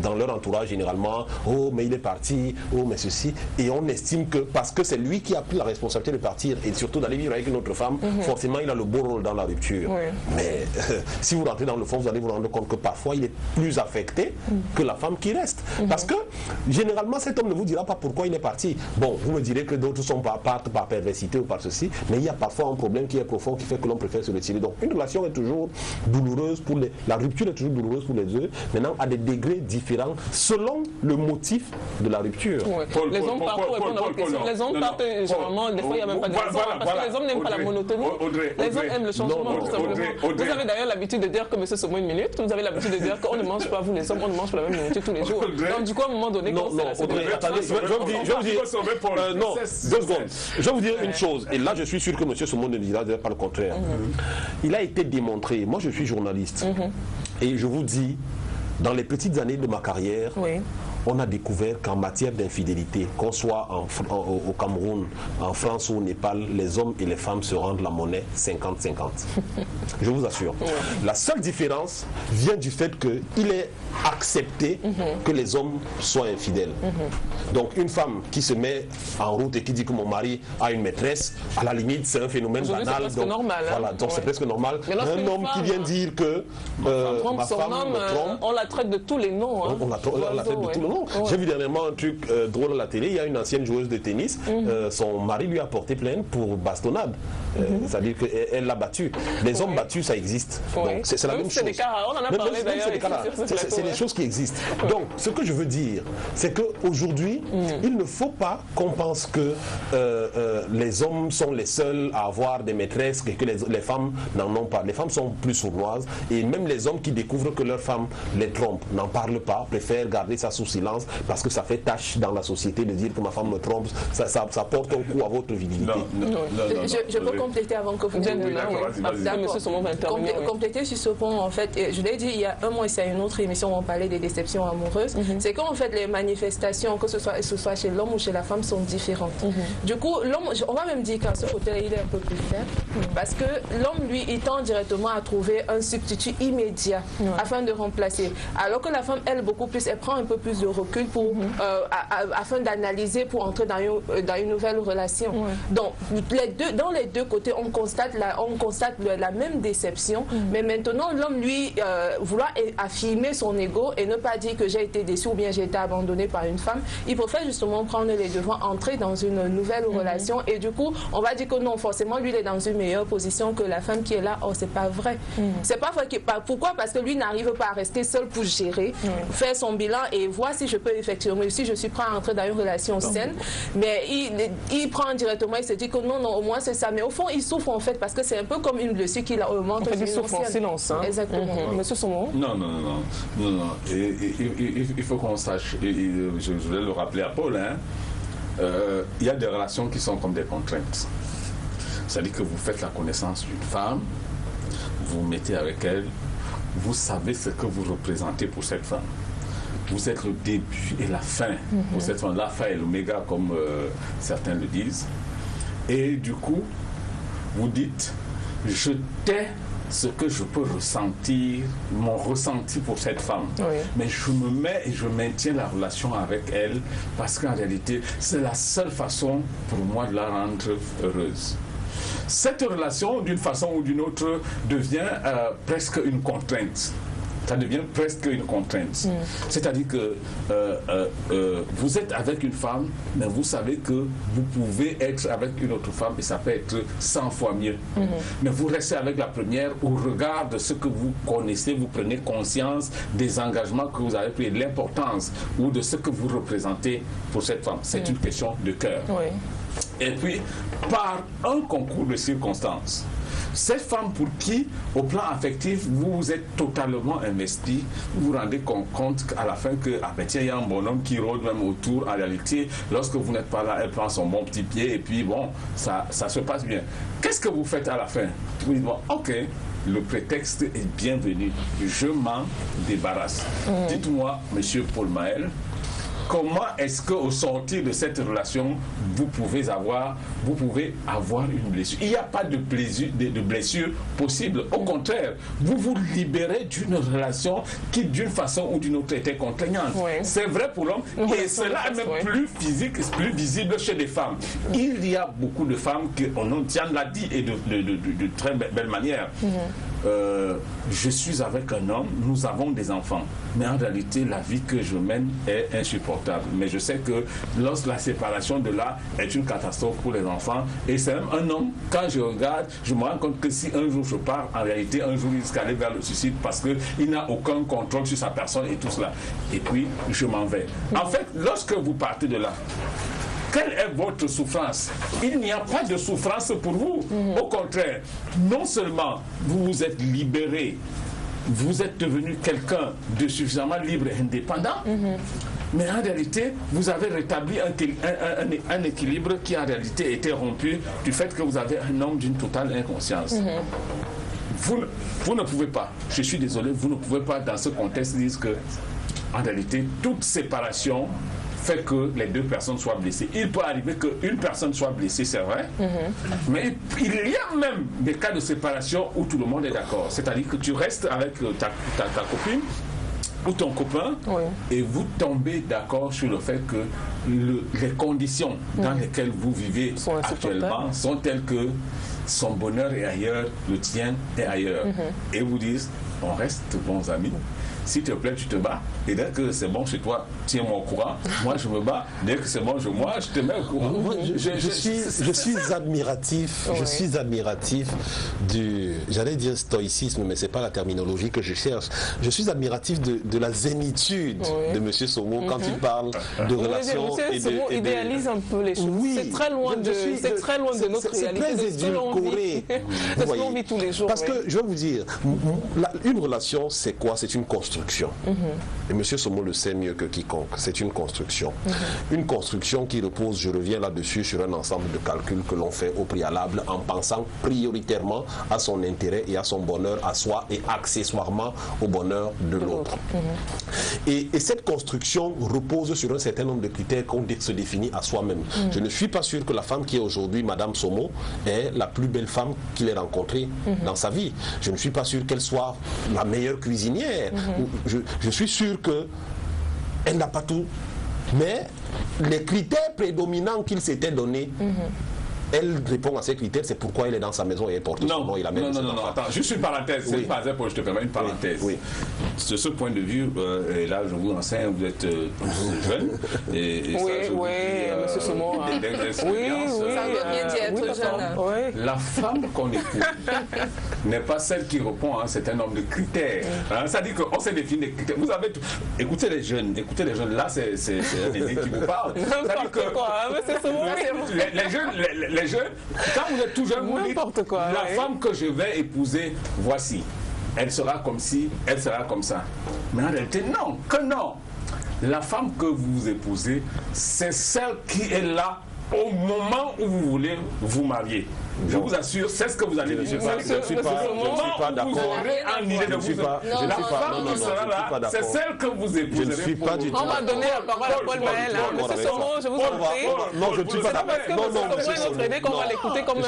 Dans leur entourage, généralement, oh, mais il est parti, oh, mais ceci. Et on estime que, parce que c'est lui qui a pris la responsabilité de partir et surtout d'aller vivre avec une autre femme, forcément, il a le beau rôle dans la rupture. Mais si vous rentrez dans le fond, vous allez vous rendre compte que parfois, il est plus affecté que la femme qui reste. Parce que, généralement, cet homme ne vous dira pas pourquoi il est parti. Bon, vous me direz que d'autres partent par perversité ou par ceci, mais il y a parfois un problème qui est profond qui fait que l'on préfère se retirer. Donc, une relation est toujours douloureuse pour la rupture est toujours douloureuse pour les deux, maintenant à des degrés différents selon le motif de la rupture. Les hommes partent pour répondre à votre question. Les hommes partent généralement, des fois il n'y a même pas de raison, parce que les hommes n'aiment pas la monotonie. Les hommes aiment le changement, tout simplement. Vous avez d'ailleurs l'habitude de dire que monsieur Somo une minute, vous avez l'habitude de dire qu'on ne mange pas, vous les hommes, on ne mange pas la même minute tous les jours. Donc du coup, à un moment donné, quand c'est attendez, je vais vous dire une chose, et là je suis sûr que monsieur Somo ne dira pas le contraire. Il a été démontré, moi je suis journaliste, et je vous dis, dans les petites années de ma carrière, on a découvert qu'en matière d'infidélité, qu'on soit au Cameroun, en France ou au Népal, les hommes et les femmes se rendent la monnaie 50-50. Je vous assure. La seule différence vient du fait qu'il est accepté que les hommes soient infidèles. Donc une femme qui se met en route et qui dit que mon mari a une maîtresse, à la limite c'est un phénomène banal. C'est presque normal. Voilà, donc c'est presque normal. Un homme qui vient dire que ma femme me trompe, on la traite de tous les noms. On la traite de tous les noms. Non, j'ai vu dernièrement un truc drôle à la télé. Il y a une ancienne joueuse de tennis. Son mari lui a porté plainte pour bastonnade. C'est-à-dire qu'elle l'a battu. Les hommes battus, ça existe. Donc c'est la même chose. On en a parlé d'ailleurs. C'est des choses qui existent. Donc ce que je veux dire, c'est qu'aujourd'hui, il ne faut pas qu'on pense que les hommes sont les seuls à avoir des maîtresses et que les femmes n'en ont pas. Les femmes sont plus sournoises et même les hommes qui découvrent que leur femme les trompe n'en parlent pas, préfèrent garder ça sous silence parce que ça fait tâche dans la société de dire que ma femme me trompe. Ça porte un coup à votre virilité. Je peux compléter avant que vous compléter sur ce point. En fait, je l'ai dit il y a un mois, il y a une autre émission où on parlait des déceptions amoureuses. C'est qu'en fait les manifestations, que ce soit chez l'homme ou chez la femme, sont différentes. Du coup, l'homme, on va même dire qu'à ce côté-là, il est un peu plus faible parce que l'homme, lui, il tend directement à trouver un substitut immédiat afin de remplacer. Alors que la femme, elle, beaucoup plus, elle prend un peu plus de recul pour, afin d'analyser pour entrer dans une nouvelle relation. Donc, dans les deux côtés, on constate la même déception, mais maintenant, l'homme, lui, vouloir affirmer son ego et ne pas dire que j'ai été déçu ou bien j'ai été abandonné par une femme, il préfère justement prendre les devants, entrer dans une nouvelle relation et du coup, on va dire que non, forcément, lui, il est dans une meilleure position que la femme qui est là. Oh, c'est pas vrai. C'est pas vrai. Pourquoi? Parce que lui n'arrive pas à rester seul pour gérer, faire son bilan et voir si je peux effectivement, si je suis prêt à entrer dans une relation saine. Mais il prend directement, il se dit que non, au moins c'est ça. Mais au fond, il souffre en fait parce que c'est un peu comme une blessure qu'il a augmenté. En fait, il souffre en silence. Hein. Exactement. Monsieur Somo? Non. Il faut qu'on sache, je voulais le rappeler à Paul, il y a des relations qui sont comme des contraintes. C'est-à-dire que vous faites la connaissance d'une femme, vous vous mettez avec elle, vous savez ce que vous représentez pour cette femme. Vous êtes le début et la fin pour cette femme, l'alpha et l'oméga comme certains le disent. Et du coup, vous dites, je tais ce que je peux ressentir, mon ressenti pour cette femme. Mais je me mets et je maintiens la relation avec elle parce qu'en réalité, c'est la seule façon pour moi de la rendre heureuse. Cette relation, d'une façon ou d'une autre, devient presque une contrainte. Ça devient presque une contrainte. C'est-à-dire que vous êtes avec une femme, mais vous savez que vous pouvez être avec une autre femme et ça peut être 100 fois mieux. Mais vous restez avec la première au regard de ce que vous connaissez, vous prenez conscience des engagements que vous avez pris, de l'importance ou de ce que vous représentez pour cette femme. C'est une question de cœur. Et puis, par un concours de circonstances, cette femme pour qui, au plan affectif, vous êtes totalement investi, vous vous rendez compte qu'à la fin que, tiens, il y a un bonhomme qui rôde même autour. En réalité, lorsque vous n'êtes pas là, elle prend son bon petit pied et puis bon, ça se passe bien. Qu'est-ce que vous faites à la fin? Vous dites, bon, ok, le prétexte est bienvenu, je m'en débarrasse. Dites-moi, monsieur Paul Maël, comment est-ce qu'au sortir de cette relation, vous pouvez avoir une blessure? Il n'y a pas de blessure possible. Au contraire, vous vous libérez d'une relation qui, d'une façon ou d'une autre, était contraignante. C'est vrai pour l'homme et cela est même plus physique, plus visible chez les femmes. Il y a beaucoup de femmes qui, Tian l'a dit et de très belle manière. Je suis avec un homme, nous avons des enfants, mais en réalité la vie que je mène est insupportable. Mais je sais que lorsque la séparation de là est une catastrophe pour les enfants, et c'est même un homme, quand je regarde, je me rends compte que si un jour je pars, en réalité un jour il risque d'aller vers le suicide parce qu'il n'a aucun contrôle sur sa personne et tout cela. Et puis je m'en vais. En fait, lorsque vous partez de là, quelle est votre souffrance? Il n'y a pas de souffrance pour vous. Au contraire, non seulement vous vous êtes libéré, vous êtes devenu quelqu'un de suffisamment libre et indépendant, mais en réalité, vous avez rétabli un équilibre qui en réalité était rompu du fait que vous avez un homme d'une totale inconscience. Vous ne pouvez pas, je suis désolé, vous ne pouvez pas dans ce contexte dire que en réalité, toute séparation fait que les deux personnes soient blessées. Il peut arriver qu'une personne soit blessée, c'est vrai, mais il y a même des cas de séparation où tout le monde est d'accord. C'est-à-dire que tu restes avec ta copine ou ton copain et vous tombez d'accord sur le fait que les conditions dans lesquelles vous vivez actuellement sont telles que son bonheur est ailleurs, le tien est ailleurs. Et vous disent, on reste bons amis. S'il te plaît, tu te bats. Et dès que c'est bon chez toi, tiens-moi au courant. Moi, je me bats. Dès que c'est bon chez moi, je te mets au courant. Je suis admiratif. Je suis admiratif du, j'allais dire stoïcisme, mais c'est pas la terminologie que je cherche. Je suis admiratif de la zénitude de M. Somo quand il parle de relations. M. Somo idéalise un peu les choses. Oui, c'est très loin de notre réalité. C'est très édulcoré. C'est ce qu'on vit tous les jours. Parce que je vais vous dire, une relation, c'est quoi? C'est une construction. Et M. Somo le sait mieux que quiconque. C'est une construction. Une construction qui repose, je reviens là-dessus, sur un ensemble de calculs que l'on fait au préalable en pensant prioritairement à son intérêt et à son bonheur à soi et accessoirement au bonheur de l'autre. Et cette construction repose sur un certain nombre de critères qu'on se définit à soi-même. Je ne suis pas sûr que la femme qui est aujourd'hui Madame Somo est la plus belle femme qu'il ait rencontrée dans sa vie. Je ne suis pas sûr qu'elle soit la meilleure cuisinière. Je suis sûr qu'elle n'a pas tout. Mais les critères prédominants qu'il s'était donnés, elle répond à ces critères, c'est pourquoi elle est dans sa maison et elle porte son nom et la même. Non, attends, juste une parenthèse, c'est pas pour je te permets une parenthèse. De ce point de vue, et là je vous enseigne, vous êtes jeune, et ça, je vous dis, M. Somo. La femme qu'on écoute n'est pas celle qui répond à un certain nombre de critères. Ça dit qu'on s'est défini des critères. Vous avez tout. Écoutez les jeunes, là c'est un aîné qui vous parle. Les jeunes, quand vous êtes tout jeune, vous dites, la femme que je vais épouser, voici. Elle sera comme ci, elle sera comme ça. Mais en réalité, non, que non. La femme que vous épousez, c'est celle qui est là au moment où vous voulez vous marier. Je vous assure, c'est ce que vous allez dire. Je ne suis pas d'accord. La femme qui sera là, c'est celle que vous épouserez. Je ne suis pas du tout. On va donner la parole à Paul Maël. Monsieur Somo, je vous en prie. Non, je ne suis pas d'accord. Non, qu'on va l'écouter comme un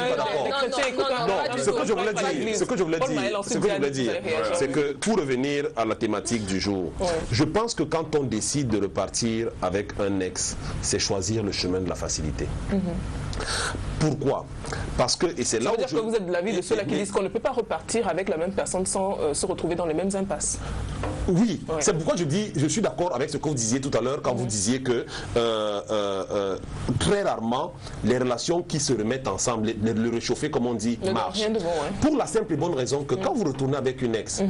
chrétien écoutant. Non, ce que je voulais dire, c'est que pour revenir à la thématique du jour, je pense que quand on décide de repartir avec un ex, c'est choisir le chemin de la facilité. Pourquoi? Parce que, et c'est là où que vous êtes de l'avis de ceux-là qui disent qu'on ne peut pas repartir avec la même personne sans se retrouver dans les mêmes impasses. Oui, c'est pourquoi je dis, je suis d'accord avec ce que vous disiez tout à l'heure quand vous disiez que très rarement les relations qui se remettent ensemble, le réchauffer comme on dit, marchent. Pour la simple et bonne raison que quand vous retournez avec une ex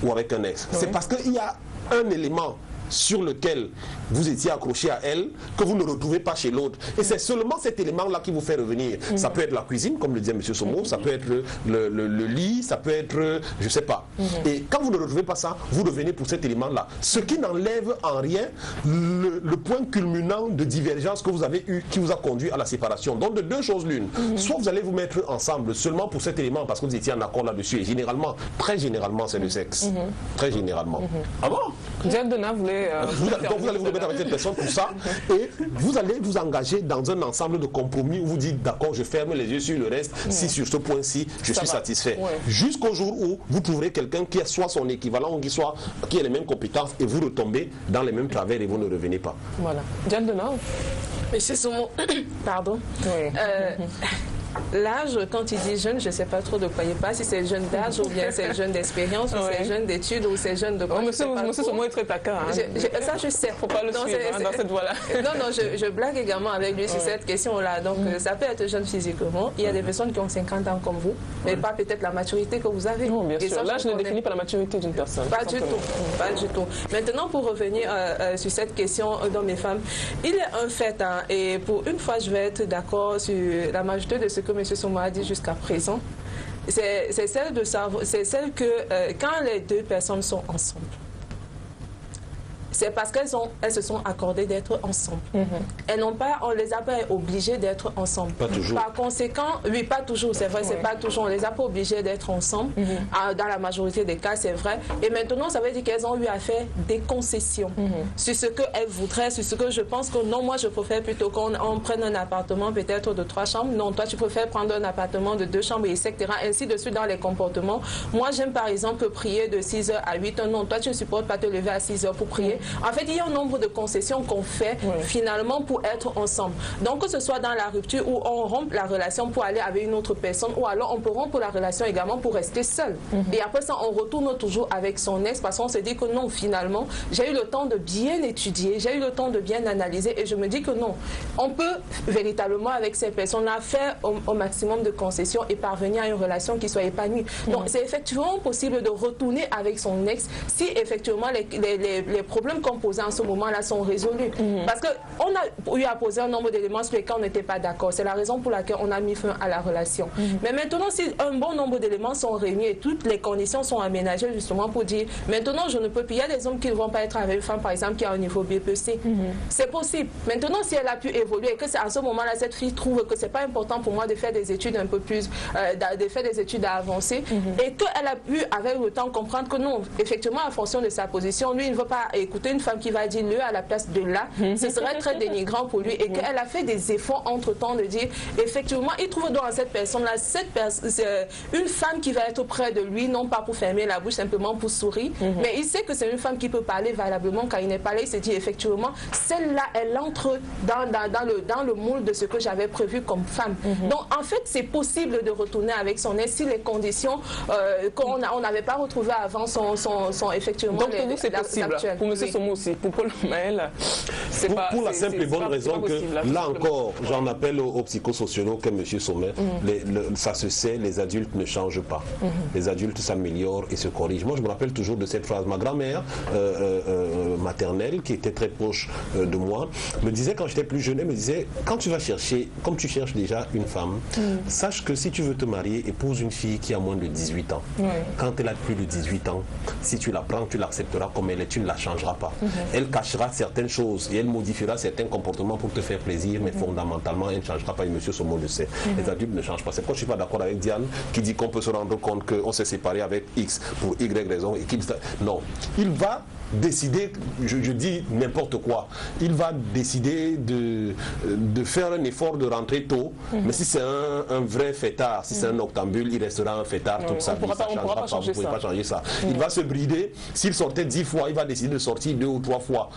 ou avec un ex, c'est parce qu'il y a un élément sur lequel vous étiez accroché à elle, que vous ne retrouvez pas chez l'autre. Et c'est seulement cet élément-là qui vous fait revenir. Ça peut être la cuisine, comme le disait M. Somo, ça peut être le lit, ça peut être, je ne sais pas. Et quand vous ne retrouvez pas ça, vous revenez pour cet élément-là. Ce qui n'enlève en rien le point culminant de divergence que vous avez eu, qui vous a conduit à la séparation. Donc de deux choses l'une. Soit vous allez vous mettre ensemble seulement pour cet élément, parce que vous étiez en accord là-dessus. Et généralement, très généralement, c'est le sexe. Très généralement. Ah bon? Diane Donat voulait... donc vous allez vous remettre avec cette personne pour ça et vous allez vous engager dans un ensemble de compromis où vous dites d'accord, je ferme les yeux sur le reste, si sur ce point-ci je suis satisfait. Jusqu'au jour où vous trouverez quelqu'un qui soit son équivalent ou qui ait les mêmes compétences et vous retombez dans les mêmes travers et vous ne revenez pas. Voilà. Diane Donat. Monsieur Somo, pardon. L'âge, quand il dit jeune, je ne sais pas trop de quoi il parle, si c'est jeune d'âge ou bien c'est jeune d'expérience, ou c'est jeune d'études, ou c'est jeune de quoi. Monsieur Somo est très taquin. Ça, je sais. Faut pas le suivre dans cette voie-là. Non, je blague également avec lui sur cette question-là. Donc, ça peut être jeune physiquement. Il y a des personnes qui ont 50 ans comme vous, mais pas peut-être la maturité que vous avez. Non, bien sûr. L'âge ne définit pas la maturité d'une personne. Pas du tout. Pas du tout. Maintenant, pour revenir sur cette question d'hommes et femmes, il est un fait, et pour une fois, je vais être d'accord sur la majorité de ce que M. Somo a dit jusqu'à présent, c'est celle que quand les deux personnes sont ensemble, c'est parce qu'elles se sont accordées d'être ensemble. On les a pas obligées d'être ensemble. Pas toujours. Par conséquent, oui, pas toujours, c'est vrai, c'est pas toujours. On les a pas obligées d'être ensemble. Dans la majorité des cas, c'est vrai. Et maintenant, ça veut dire qu'elles ont eu à faire des concessions sur ce qu'elles voudraient, sur ce que je pense que non, moi, je préfère plutôt qu'on prenne un appartement peut-être de 3 chambres. Non, toi, tu préfères prendre un appartement de 2 chambres, etc. Ainsi de suite dans les comportements. Moi, j'aime par exemple prier de 6h à 8h. Non, toi, tu ne supportes pas te lever à 6h pour prier. En fait, il y a un nombre de concessions qu'on fait finalement pour être ensemble. Donc, que ce soit dans la rupture où on rompt la relation pour aller avec une autre personne, ou alors on peut rompre la relation également pour rester seul. Et après ça, on retourne toujours avec son ex parce qu'on se dit que non, finalement, j'ai eu le temps de bien étudier, j'ai eu le temps de bien analyser et je me dis que non, on peut véritablement avec ces personnes-là faire au maximum de concessions et parvenir à une relation qui soit épanouie. Donc, c'est effectivement possible de retourner avec son ex si effectivement les problèmes qu'on posait en ce moment-là sont résolus. Parce qu'on a eu à poser un nombre d'éléments sur lesquels on n'était pas d'accord. C'est la raison pour laquelle on a mis fin à la relation. Mais maintenant, si un bon nombre d'éléments sont réunis et toutes les conditions sont aménagées justement pour dire maintenant je ne peux plus. Il y a des hommes qui ne vont pas être avec une femme par exemple qui a un niveau BPC. C'est possible. Maintenant, si elle a pu évoluer et que à ce moment-là cette fille trouve que c'est pas important pour moi de faire des études un peu plus, de faire des études à avancer et qu'elle a pu avec le temps comprendre que non, effectivement en fonction de sa position, lui il ne veut pas écouter une femme qui va dire le à la place de là. Ce serait très dénigrant pour lui et qu'elle a fait des efforts entre-temps de dire effectivement il trouve dans cette personne-là une femme qui va être près de lui, non pas pour fermer la bouche, simplement pour sourire, mais il sait que c'est une femme qui peut parler valablement quand il n'est pas là. Il se dit effectivement celle-là elle entre dans le moule de ce que j'avais prévu comme femme. Donc en fait c'est possible de retourner avec son ex si les conditions qu'on n'avait pas retrouvées avant sont effectivement donc pour vous c'est possible, pour M. Somo aussi, pour Paul Maël c'est pas pour la simple et bonne raison que là encore j'en appelle aux psychosociologues comme M. Sommet, ça se sait, les adultes ne changent pas. Les adultes s'améliorent et se corrigent. Moi je me rappelle toujours de cette phrase. Ma grand-mère maternelle qui était très proche de moi me disait quand j'étais plus jeune, elle me disait quand tu vas chercher, comme tu cherches déjà une femme, sache que si tu veux te marier, épouse une fille qui a moins de 18 ans. Quand elle a plus de 18 ans, si tu la prends, tu l'accepteras comme elle est, tu ne la changeras pas. Elle cachera certaines choses et elle modifiera certains comportements pour te faire plaisir, mais fondamentalement, elle ne changera pas et M. Somo le sait. Les adultes ne changent pas. C'est pourquoi je ne suis pas d'accord avec Diane qui dit qu'on peut se rendre compte qu'on s'est séparé avec X pour Y raison et qu'il... Non. Il va décider, je dis n'importe quoi, il va décider de faire un effort de rentrer tôt, mais si c'est un vrai fêtard, si c'est un octambule, il restera un fêtard toute sa vie, ça ne changera pas, vous ne pouvez pas changer ça. Il va se brider, s'il sortait 10 fois, il va décider de sortir 2 ou 3 fois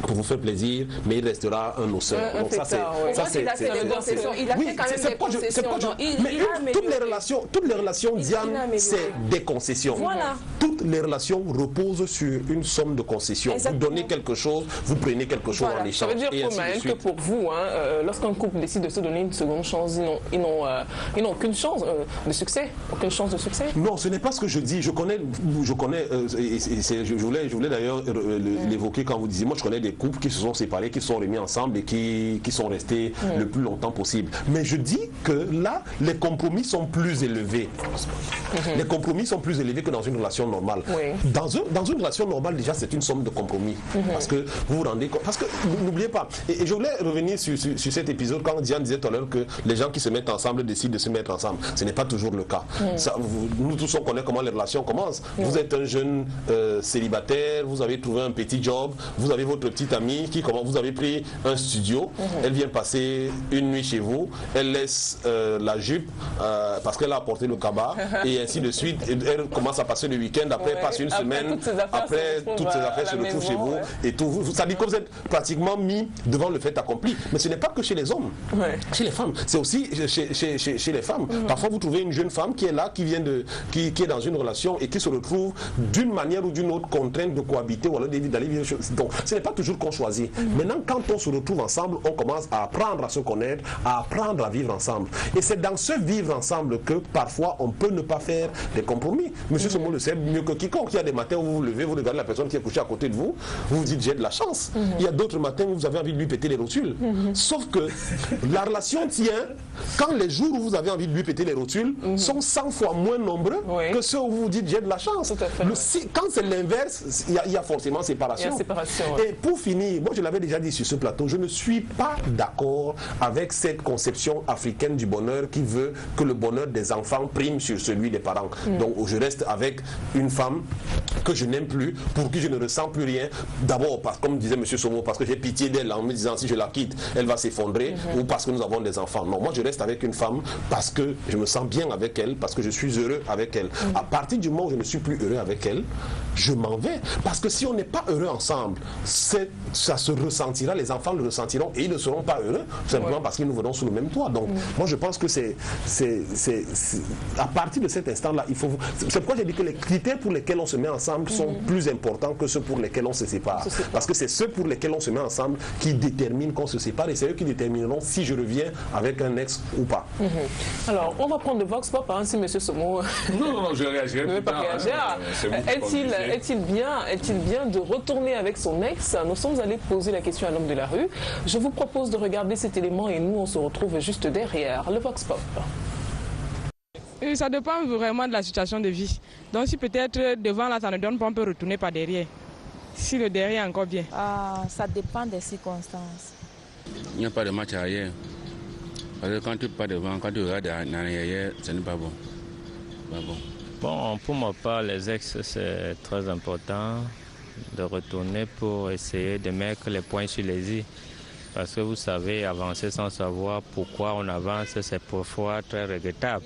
pour vous faire plaisir, mais il restera un osseur. Donc ça c'est... Il a fait des concessions, il a fait quand même des concessions. Mais toutes les relations, Diane, c'est des concessions. Toutes les relations reposent sur une somme de concessions. Vous donnez quelque chose, vous prenez quelque chose en échange. Ça veut dire que pour vous, lorsqu'un couple décide de se donner une seconde chance, ils n'ont aucune chance de succès, aucune chance de succès. Non, ce n'est pas ce que je dis. Je connais je voulais d'ailleurs l'évoquer quand vous disiez, moi je connais des couples qui se sont séparés, qui se sont remis ensemble et qui sont restés le plus longtemps possible. Mais je dis que là, les compromis sont plus élevés. Les compromis sont plus élevés que dans une relation normale. Dans une relation normale, déjà, c'est une somme de compromis. Parce que vous vous rendez compte. Parce que n'oubliez pas, et je voulais revenir sur cet épisode quand Diane disait tout à l'heure que les gens qui se mettent ensemble décident de se mettre ensemble. Ce n'est pas toujours le cas. Nous tous, on connaît comment les relations commencent. Vous êtes un jeune célibataire, vous avez trouvé un petit job, vous avez votre petite amie vous avez pris un studio, elle vient passer une nuit chez vous, elle laisse la jupe parce qu'elle a apporté le cabas et ainsi de suite. Elle commence à passer le week-end, après elle passe une semaine, après toutes ces affaires se retrouvent chez vous et tout. Ça dit que vous êtes pratiquement mis devant le fait accompli. Mais ce n'est pas que chez les hommes, chez les femmes. C'est aussi chez les femmes. Parfois vous trouvez une jeune femme qui est là, qui est dans une relation et qui se retrouve d'une manière ou d'une autre contrainte de cohabiter ou alors d'aller vivre. Donc ce n'est pas toujours qu'on choisit. Maintenant, quand on se retrouve ensemble, on commence à apprendre à se connaître, à apprendre à vivre ensemble. Et c'est dans ce vivre ensemble que parfois on peut ne pas faire des compromis. Monsieur Somo le sait mieux que quiconque. Il y a des matins où vous vous levez, vous regardez la personne qui est couchée à côté de vous, vous vous dites j'ai de la chance. Il y a d'autres matins où vous avez envie de lui péter les rotules. Sauf que la relation tient quand les jours où vous avez envie de lui péter les rotules sont 100 fois moins nombreux que ceux où vous vous dites j'ai de la chance. Quand c'est l'inverse, il y a forcément séparation. Et pour finir, moi je l'avais déjà dit sur ce plateau, je ne suis pas d'accord avec cette conception africaine du bonheur qui veut que le bonheur des enfants prime sur celui des parents. Donc je reste avec une femme que je n'aime plus, pour qui je ne ressens plus rien. D'abord, comme disait M. Somo, parce que j'ai pitié d'elle en me disant si je la quitte, elle va s'effondrer, ou parce que nous avons des enfants. Non, moi je reste avec une femme parce que je me sens bien avec elle, parce que je suis heureux avec elle. À partir du moment où je ne suis plus heureux avec elle, je m'en vais. Parce que si on n'est pas heureux ensemble, ça se ressentira, les enfants le ressentiront et ils ne seront pas heureux, simplement parce que nous venons sous le même toit. Donc, moi je pense que à partir de cet instant-là, c'est pourquoi j'ai dit que les critères pour lesquels on se met ensemble sont plus importants que ceux pour lesquels on se sépare. Parce que c'est ceux pour lesquels on se met ensemble qui déterminent qu'on se sépare et c'est eux qui détermineront si je reviens avec un ex ou pas. Alors, on va prendre le Vox Pop, hein, si M. Somo... Non, je réagirai. Ne veut pas réagir. Est-il bien de retourner avec son ex? Nous sommes allés poser la question à l'homme de la rue. Je vous propose de regarder cet élément et nous, on se retrouve juste derrière. Le Vox Pop. Et ça dépend vraiment de la situation de vie. Donc si peut-être devant là, ça ne donne pas, on peut retourner par derrière. Si le derrière est encore bien. Ça dépend des circonstances. Il n'y a pas de match arrière. Parce que quand tu pars devant, quand tu regardes en arrière, ce n'est pas bon. Bon, pour ma part, les ex, c'est très important de retourner pour essayer de mettre les points sur les i. Parce que vous savez, avancer sans savoir pourquoi on avance, c'est parfois très regrettable.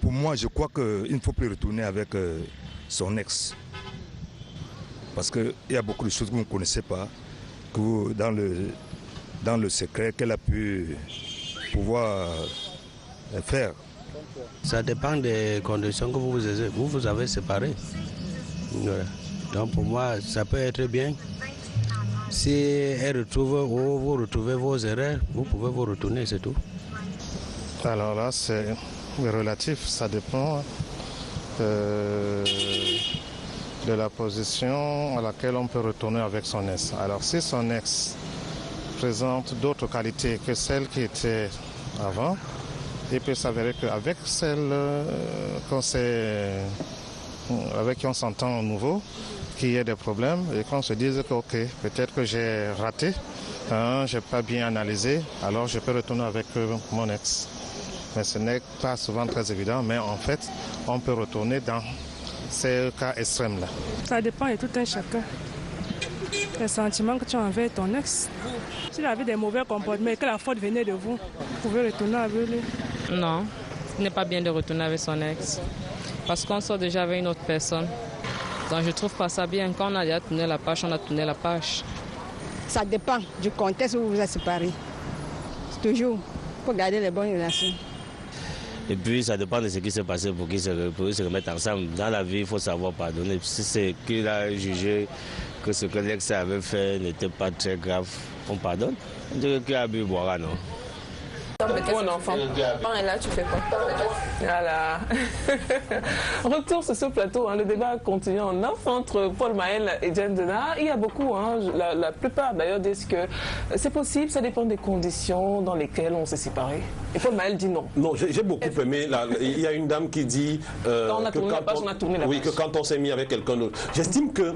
Pour moi, je crois qu'il ne faut plus retourner avec son ex. Parce qu'il y a beaucoup de choses que vous ne connaissez pas, que vous, dans le secret qu'elle a pu pouvoir faire. Ça dépend des conditions que vous avez séparées. Voilà. Donc pour moi, ça peut être bien. Si elle retrouve ou vous retrouvez vos erreurs, vous pouvez vous retourner, c'est tout. Alors là, c'est relatif, ça dépend de la position à laquelle on peut retourner avec son ex. Alors si son ex présente d'autres qualités que celles qui étaient avant, il peut s'avérer qu'avec celle avec qui on s'entend au nouveau, qu'il y ait des problèmes et qu'on se dise que ok, peut-être que j'ai raté, je n'ai pas bien analysé, alors je peux retourner avec mon ex. Mais ce n'est pas souvent très évident, mais en fait, on peut retourner dans ces cas extrêmes-là. Ça dépend de tout un chacun. Les sentiments que tu as envers ton ex. S'il avait des mauvais comportements et que la faute venait de vous, vous pouvez retourner avec lui. Non, ce n'est pas bien de retourner avec son ex. Parce qu'on sort déjà avec une autre personne. Donc je ne trouve pas ça bien. Quand on a déjà tourné la page, on a tourné la page. Ça dépend du contexte où vous vous êtes séparés. C'est toujours pour garder les bonnes relations. Et puis ça dépend de ce qui s'est passé pour qu'ils se remettent ensemble. Dans la vie, il faut savoir pardonner. Si c'est qu'il a jugé que ce que l'ex avait fait n'était pas très grave, on pardonne. On dirait qu'il a bu boira, non? Mon enfant. Et là, tu fais quoi? Voilà. Retour sur ce plateau, le débat continue en off entre Paul Maël et Jen Dena. Il y a beaucoup, la plupart d'ailleurs disent que c'est possible, ça dépend des conditions dans lesquelles on s'est séparés. Et Paul Maël dit non. Non, j'ai beaucoup aimé. Il y a une dame qui dit quand on a tourné la page, on a tourné la page. Oui, que quand on s'est mis avec quelqu'un d'autre. J'estime que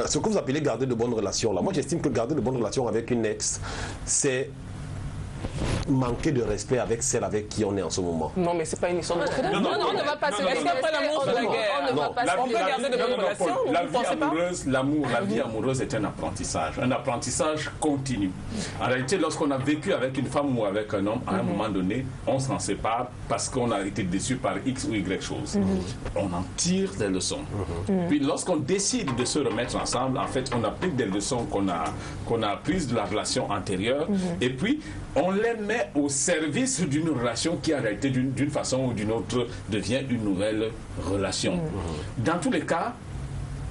ce que vous appelez garder de bonnes relations, là, moi j'estime que garder de bonnes relations avec une ex, c'est manquer de respect avec celle avec qui on est en ce moment. Non, mais c'est pas une histoire de respect. Non, on ne va pas se laisser. Après l'amour, c'est la guerre. On peut garder de bonnes relations. La vie amoureuse est un apprentissage continu. En réalité, lorsqu'on a vécu avec une femme ou avec un homme, à un moment donné, on s'en sépare parce qu'on a été déçu par X ou Y chose. On en tire des leçons. Puis lorsqu'on décide de se remettre ensemble, en fait, on applique des leçons qu'on a apprises de la relation antérieure et puis on les met au service d'une relation qui en réalité d'une façon ou d'une autre devient une nouvelle relation. Dans tous les cas,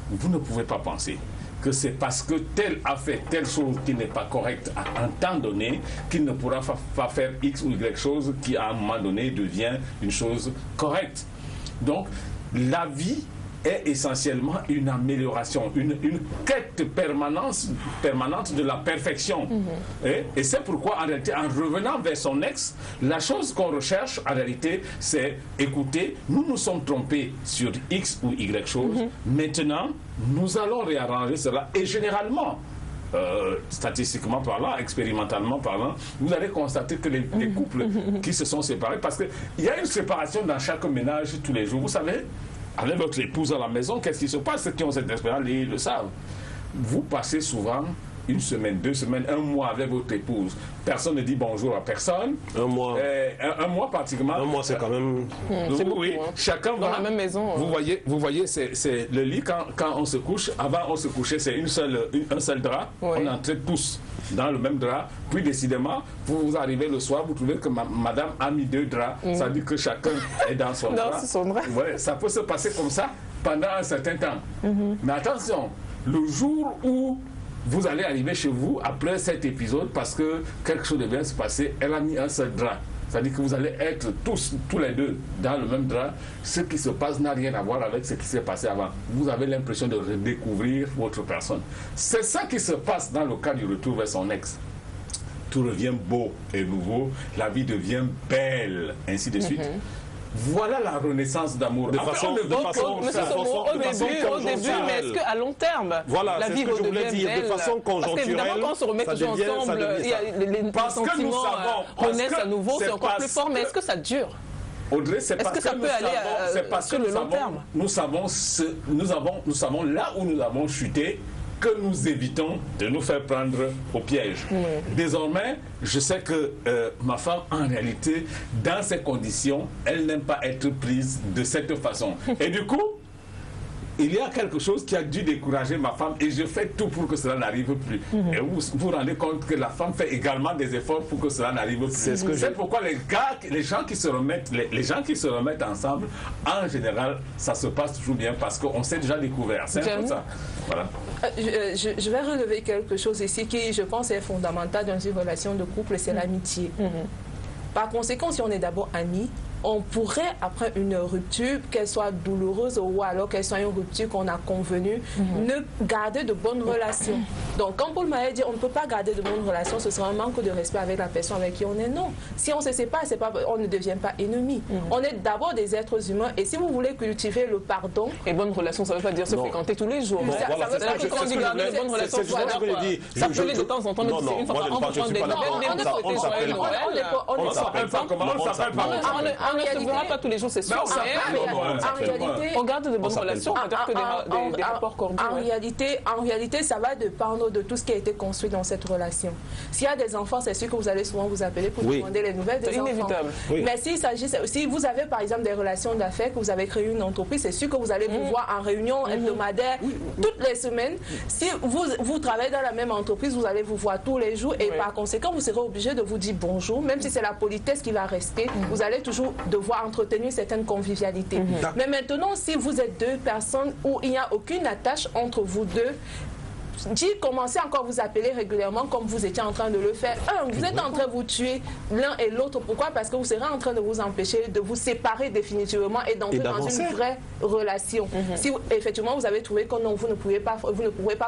vous ne pouvez pas penser que c'est parce que tel a fait telle chose qui n'est pas correcte à un temps donné qu'il ne pourra pas faire X ou Y chose qui à un moment donné devient une chose correcte. Donc la vie est essentiellement une amélioration, une quête permanente de la perfection. Et c'est pourquoi, en réalité, en revenant vers son ex, la chose qu'on recherche, en réalité, c'est écoutez, nous nous sommes trompés sur X ou Y chose, maintenant, nous allons réarranger cela. Et généralement, statistiquement parlant, expérimentalement parlant, vous allez constater que les couples qui se sont séparés, parce qu'il y a une séparation dans chaque ménage tous les jours, vous savez. avec votre épouse à la maison, qu'est-ce qui se passe? Ceux qui ont cette expérience le savent. Vous passez souvent une semaine, 2 semaines, 1 mois avec votre épouse. Personne ne dit bonjour à personne. 1 mois. Un mois pratiquement. 1 mois, c'est quand même... C'est beaucoup, oui, hein. chacun dans va... la même maison. Vous voyez c'est le lit quand on se couche. Avant, on se couchait, c'est un seul drap. Oui. On entrait tous dans le même drap. Puis, décidément, vous arrivez le soir, vous trouvez que madame a mis 2 draps. Ça veut dire que chacun est dans son drap. Son drap. Ouais, ça peut se passer comme ça pendant un certain temps. Mais attention, le jour où vous allez arriver chez vous après cet épisode parce que quelque chose devait se passer, elle a mis un seul drap. C'est-à-dire que vous allez être tous les deux dans le même drap. Ce qui se passe n'a rien à voir avec ce qui s'est passé avant. Vous avez l'impression de redécouvrir votre personne. C'est ça qui se passe dans le cas du retour vers son ex. Tout devient beau et nouveau, la vie devient belle, ainsi de suite. Voilà la renaissance d'amour. Au début, mais est-ce qu'à long terme, voilà, la vie ce que je voulais dire, de façon conjoncturelle, parce qu'évidemment, quand on se remet tous ensemble, les sentiments renaissent à nouveau, c'est encore plus fort, mais est-ce que ça dure? Audrey, c'est parce que ça peut aller sur le long terme? Nous savons là où nous avons chuté, que nous évitons de nous faire prendre au piège. Désormais, je sais que ma femme, en réalité, dans ces conditions, elle n'aime pas être prise de cette façon. Et du coup, il y a quelque chose qui a dû décourager ma femme et je fais tout pour que cela n'arrive plus. Et vous vous rendez compte que la femme fait également des efforts pour que cela n'arrive plus. C'est pourquoi les gens qui se remettent ensemble, en général, ça se passe toujours bien parce qu'on s'est déjà découvert. C'est un peu ça. Voilà. Je vais relever quelque chose ici qui, je pense, est fondamental dans une relation de couple, c'est l'amitié. Par conséquent, si on est d'abord amis, on pourrait, après une rupture, qu'elle soit douloureuse ou alors qu'elle soit une rupture qu'on a convenue, ne garder de bonnes relations. Donc, quand Paul Maher dit on ne peut pas garder de bonnes relations, ce sera un manque de respect avec la personne avec qui on est. Non. Si on se sépare, on ne devient pas ennemis. On est d'abord des êtres humains. Et si vous voulez cultiver le pardon... Et bonnes relations, ça ne veut pas dire se fréquenter tous les jours. Ça veut dire que quand on dit garder de bonnes relations, s'appeler de temps en temps, une fois par an, pour prendre des nouvelles, on ne s'appelle pas comment on s'appelle pas. On ne se verra pas tous les jours, c'est sûr. On garde de bonnes relations, on dire que des rapports cordiaux. En réalité, ça va dépendre de tout ce qui a été construit dans cette relation. S'il y a des enfants, c'est sûr que vous allez souvent vous appeler pour demander les nouvelles des enfants. C'est inévitable. Mais si vous avez par exemple des relations d'affaires, que vous avez créé une entreprise, c'est sûr que vous allez vous voir en réunion hebdomadaire toutes les semaines. Si vous travaillez dans la même entreprise, vous allez vous voir tous les jours et par conséquent, vous serez obligé de vous dire bonjour, même si c'est la politesse qui va rester. Vous allez toujours devoir entretenir certaines convivialités. Mais maintenant, si vous êtes 2 personnes où il n'y a aucune attache entre vous deux, commencez encore à vous appeler régulièrement comme vous étiez en train de le faire. Vous êtes en train de vous tuer l'un et l'autre. Pourquoi? Parce que vous serez en train de vous empêcher de vous séparer définitivement et d'entrer dans une vraie relation. Si effectivement vous avez trouvé que non, vous ne pouvez pas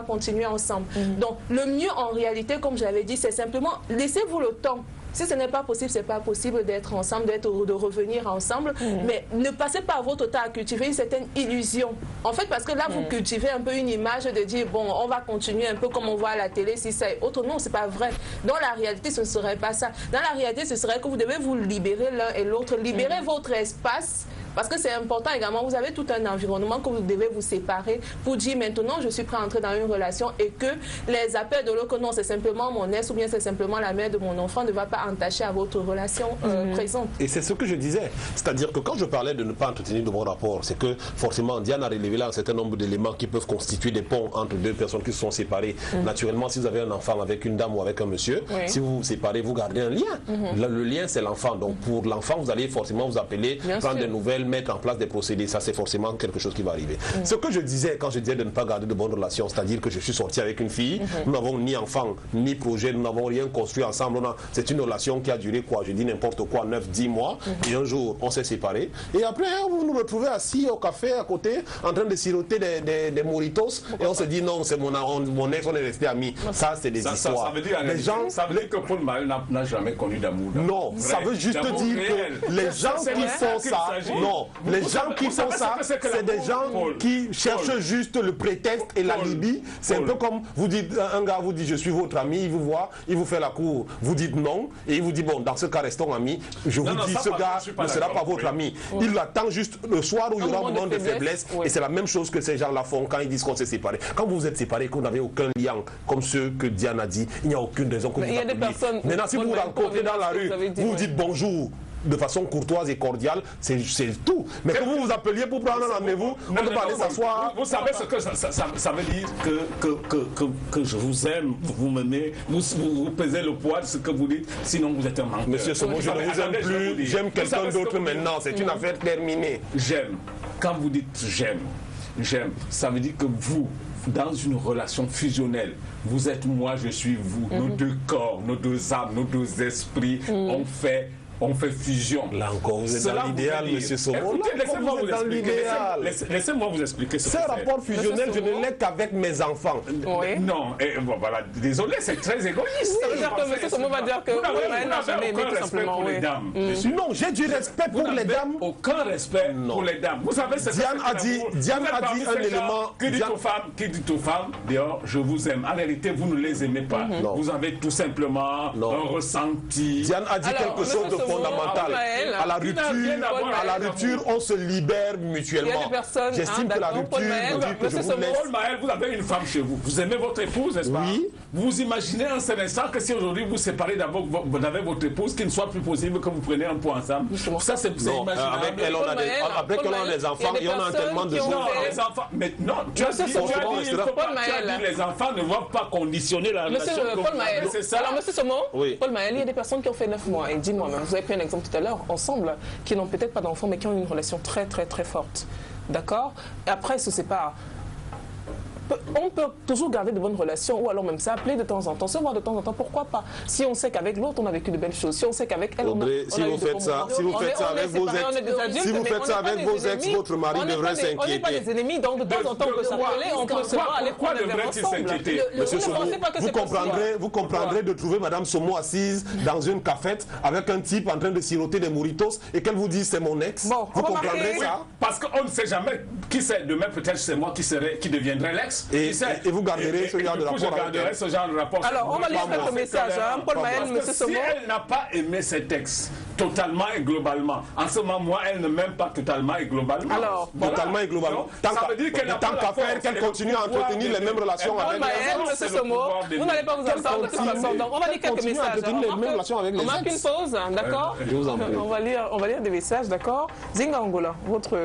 continuer ensemble. Donc le mieux en réalité, comme j'avais dit, c'est simplement laissez-vous le temps. Si ce n'est pas possible, c'est pas possible d'être ensemble, de revenir ensemble. Mais ne passez pas votre temps à cultiver une certaine illusion. En fait, parce que là, vous cultivez un peu une image de dire, bon, on va continuer un peu comme on voit à la télé, si ça est autre. Non, c'est pas vrai. Dans la réalité, ce ne serait pas ça. Dans la réalité, ce serait que vous devez vous libérer l'un et l'autre, libérer votre espace. Parce que c'est important également, vous avez tout un environnement que vous devez vous séparer pour dire maintenant je suis prêt à entrer dans une relation et que les appels de l'autre, que non c'est simplement mon ex ou bien c'est simplement la mère de mon enfant ne va pas entacher à votre relation présente. Et c'est ce que je disais, c'est-à-dire que quand je parlais de ne pas entretenir de bons rapports, c'est que forcément Diane a relevé là un certain nombre d'éléments qui peuvent constituer des ponts entre 2 personnes qui se sont séparées. Naturellement, si vous avez un enfant avec une dame ou avec un monsieur, si vous vous séparez, vous gardez un lien. Le lien c'est l'enfant, donc pour l'enfant vous allez forcément vous appeler, prendre des nouvelles, mettre en place des procédés, ça c'est forcément quelque chose qui va arriver. Ce que je disais quand je disais de ne pas garder de bonnes relations, c'est-à-dire que je suis sorti avec une fille, nous n'avons ni enfant, ni projet, nous n'avons rien construit ensemble, c'est une relation qui a duré quoi, je dis n'importe quoi, 9-10 mois, et un jour on s'est séparés, et après vous nous retrouvez assis au café à côté, en train de siroter des moritos, et on se dit non, c'est mon ex, on est resté amis. Ça c'est des histoires. Ça veut dire, ça veut dire que Paul Maher n'a jamais connu d'amour. Non, ça veut juste dire que les gens qui font ça, Non, les gens qui font ça, c'est des gens qui cherchent juste le prétexte et l'alibi. C'est un peu comme vous dites, un gars vous dit je suis votre ami, il vous voit, il vous fait la cour, vous dites non, et il vous dit bon, dans ce cas restons amis. Je vous dis ce gars ne sera pas votre ami. Il attend juste le soir où il y aura un moment de faiblesse, et c'est la même chose que ces gens-là font quand ils disent qu'on s'est séparés. Quand vous êtes séparés, que vous n'avez aucun lien, comme ceux que Diane a dit, il n'y a aucune raison que vous appeliez. Maintenant, si vous vous rencontrez dans la rue, vous dites bonjour de façon courtoise et cordiale, c'est tout. Mais que vous vous appeliez pour prendre un rendez-vous, on ne peut pas aller s'asseoir. Vous savez ce que ça veut dire que je vous aime, vous m'aimez, vous pesez le poids de ce que vous dites, sinon vous êtes un menteur. Monsieur Somo, je ne vous aime plus, j'aime quelqu'un d'autre maintenant, c'est une affaire terminée. J'aime. Quand vous dites j'aime, ça veut dire que vous, dans une relation fusionnelle, vous êtes moi, je suis vous, nos deux corps, nos deux âmes, nos deux esprits, on fait fusion. Là encore, vous êtes dans l'idéal, monsieur Somo. Laissez-moi vous expliquer ce que c'est. Ce rapport fusionnel, je ne l'ai qu'avec mes enfants. Non, bon, voilà, désolé, c'est très égoïste. Ça veut dire que monsieur Somo va dire que vous n'avez aucun respect pour les dames. Non, j'ai du respect pour les dames. Aucun respect pour les dames. Vous savez, c'est Diane a dit un élément. Qui dit aux femmes, dehors, je vous aime. En réalité, vous ne les aimez pas. Vous avez tout simplement un ressenti. Diane a dit quelque chose de fondamental. À la rupture, on se libère mutuellement. J'estime que la rupture veut dire que je vous laisse. Paul Maël, vous avez une femme chez vous. Vous aimez votre épouse, n'est-ce pas? Oui. Vous imaginez un seul instant que si aujourd'hui vous séparez d'abord avec votre épouse, qu'il ne soit plus possible que vous preniez un pot ensemble. Ça, c'est imaginable. Avec elle, on a des enfants et on a tellement de choses. Non, les enfants. Mais non, tu as dit les enfants ne vont pas conditionner la relation. Paul Maël, alors monsieur Somo, Paul Maël, il y a des personnes qui ont fait 9 mois. Et dis-moi même, vous avez pris un exemple tout à l'heure, ensemble, qui n'ont peut-être pas d'enfants, mais qui ont une relation très très très forte. D'accord? Et après, ils se séparent. On peut toujours garder de bonnes relations ou alors même s'appeler de temps en temps, se voir de temps en temps, pourquoi pas? Si on sait qu'avec l'autre on a vécu de belles choses, si on sait qu'avec elle on a si vous faites ça avec vos ex, votre mari devrait s'inquiéter. On n'est pas des ennemis, donc de temps en temps on peut s'appeler, on peut se voir, aller prendre un verre ensemble. Monsieur Somo, vous comprendrez de trouver Madame Somo assise dans une cafette avec un type en train de siroter des moritos et qu'elle vous dise c'est mon ex. Vous comprendrez ça? Parce qu'on ne sait jamais qui c'est. Demain peut-être c'est moi qui deviendrai l'ex. Et vous garderez ce genre de rapport. Je garderai ce genre de rapport. Alors, on va lire quelques messages. Paul Maël, monsieur Somo. Si elle n'a pas aimé cet texte totalement et globalement, en ce moment, moi, elle ne m'aime pas totalement et globalement. Alors, totalement et globalement. Tant qu'à faire qu'elle continue à entretenir les mêmes relations avec Paul Maël, monsieur Somo, vous n'allez pas vous entendre de toute façon. Donc, on va lire quelques messages. On marque une pause, d'accord? Je vous en prie. On va lire des messages, d'accord? Zinga Angola, votre...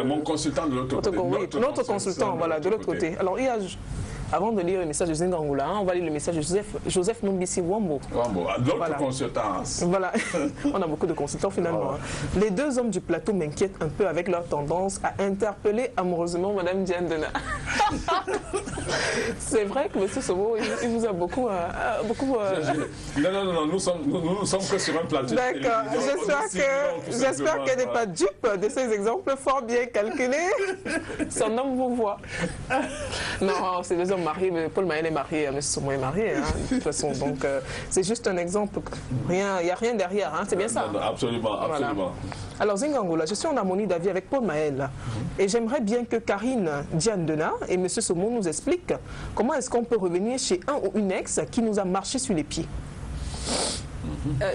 Mon consultant de l'autre côté. Notre consultant, voilà, de l'autre côté. Alors, avant de lire le message de Zingangoula, on va lire le message de Joseph Numbisi Wambo. D'autres consultants. Voilà, on a beaucoup de consultants finalement. Les deux hommes du plateau m'inquiètent un peu avec leur tendance à interpeller amoureusement Madame Diane Dena. C'est vrai que M. Somo, il vous a beaucoup... Non, nous sommes que sur un plateau. D'accord, j'espère qu'elle n'est pas dupe de ces exemples fort bien calculés. Son homme vous voit. Non, c'est deux hommes mariés, mais Paul Maël est marié, M. Somo est marié, de toute façon. Donc, c'est juste un exemple. Il n'y a rien derrière, c'est bien ça? Non, absolument. Voilà. Alors, Zingangoula, je suis en harmonie d'avis avec Paul Maël. Et j'aimerais bien que Karine Diane Dena et M. Somo nous expliquent comment est-ce qu'on peut revenir chez un ou une ex qui nous a marché sur les pieds.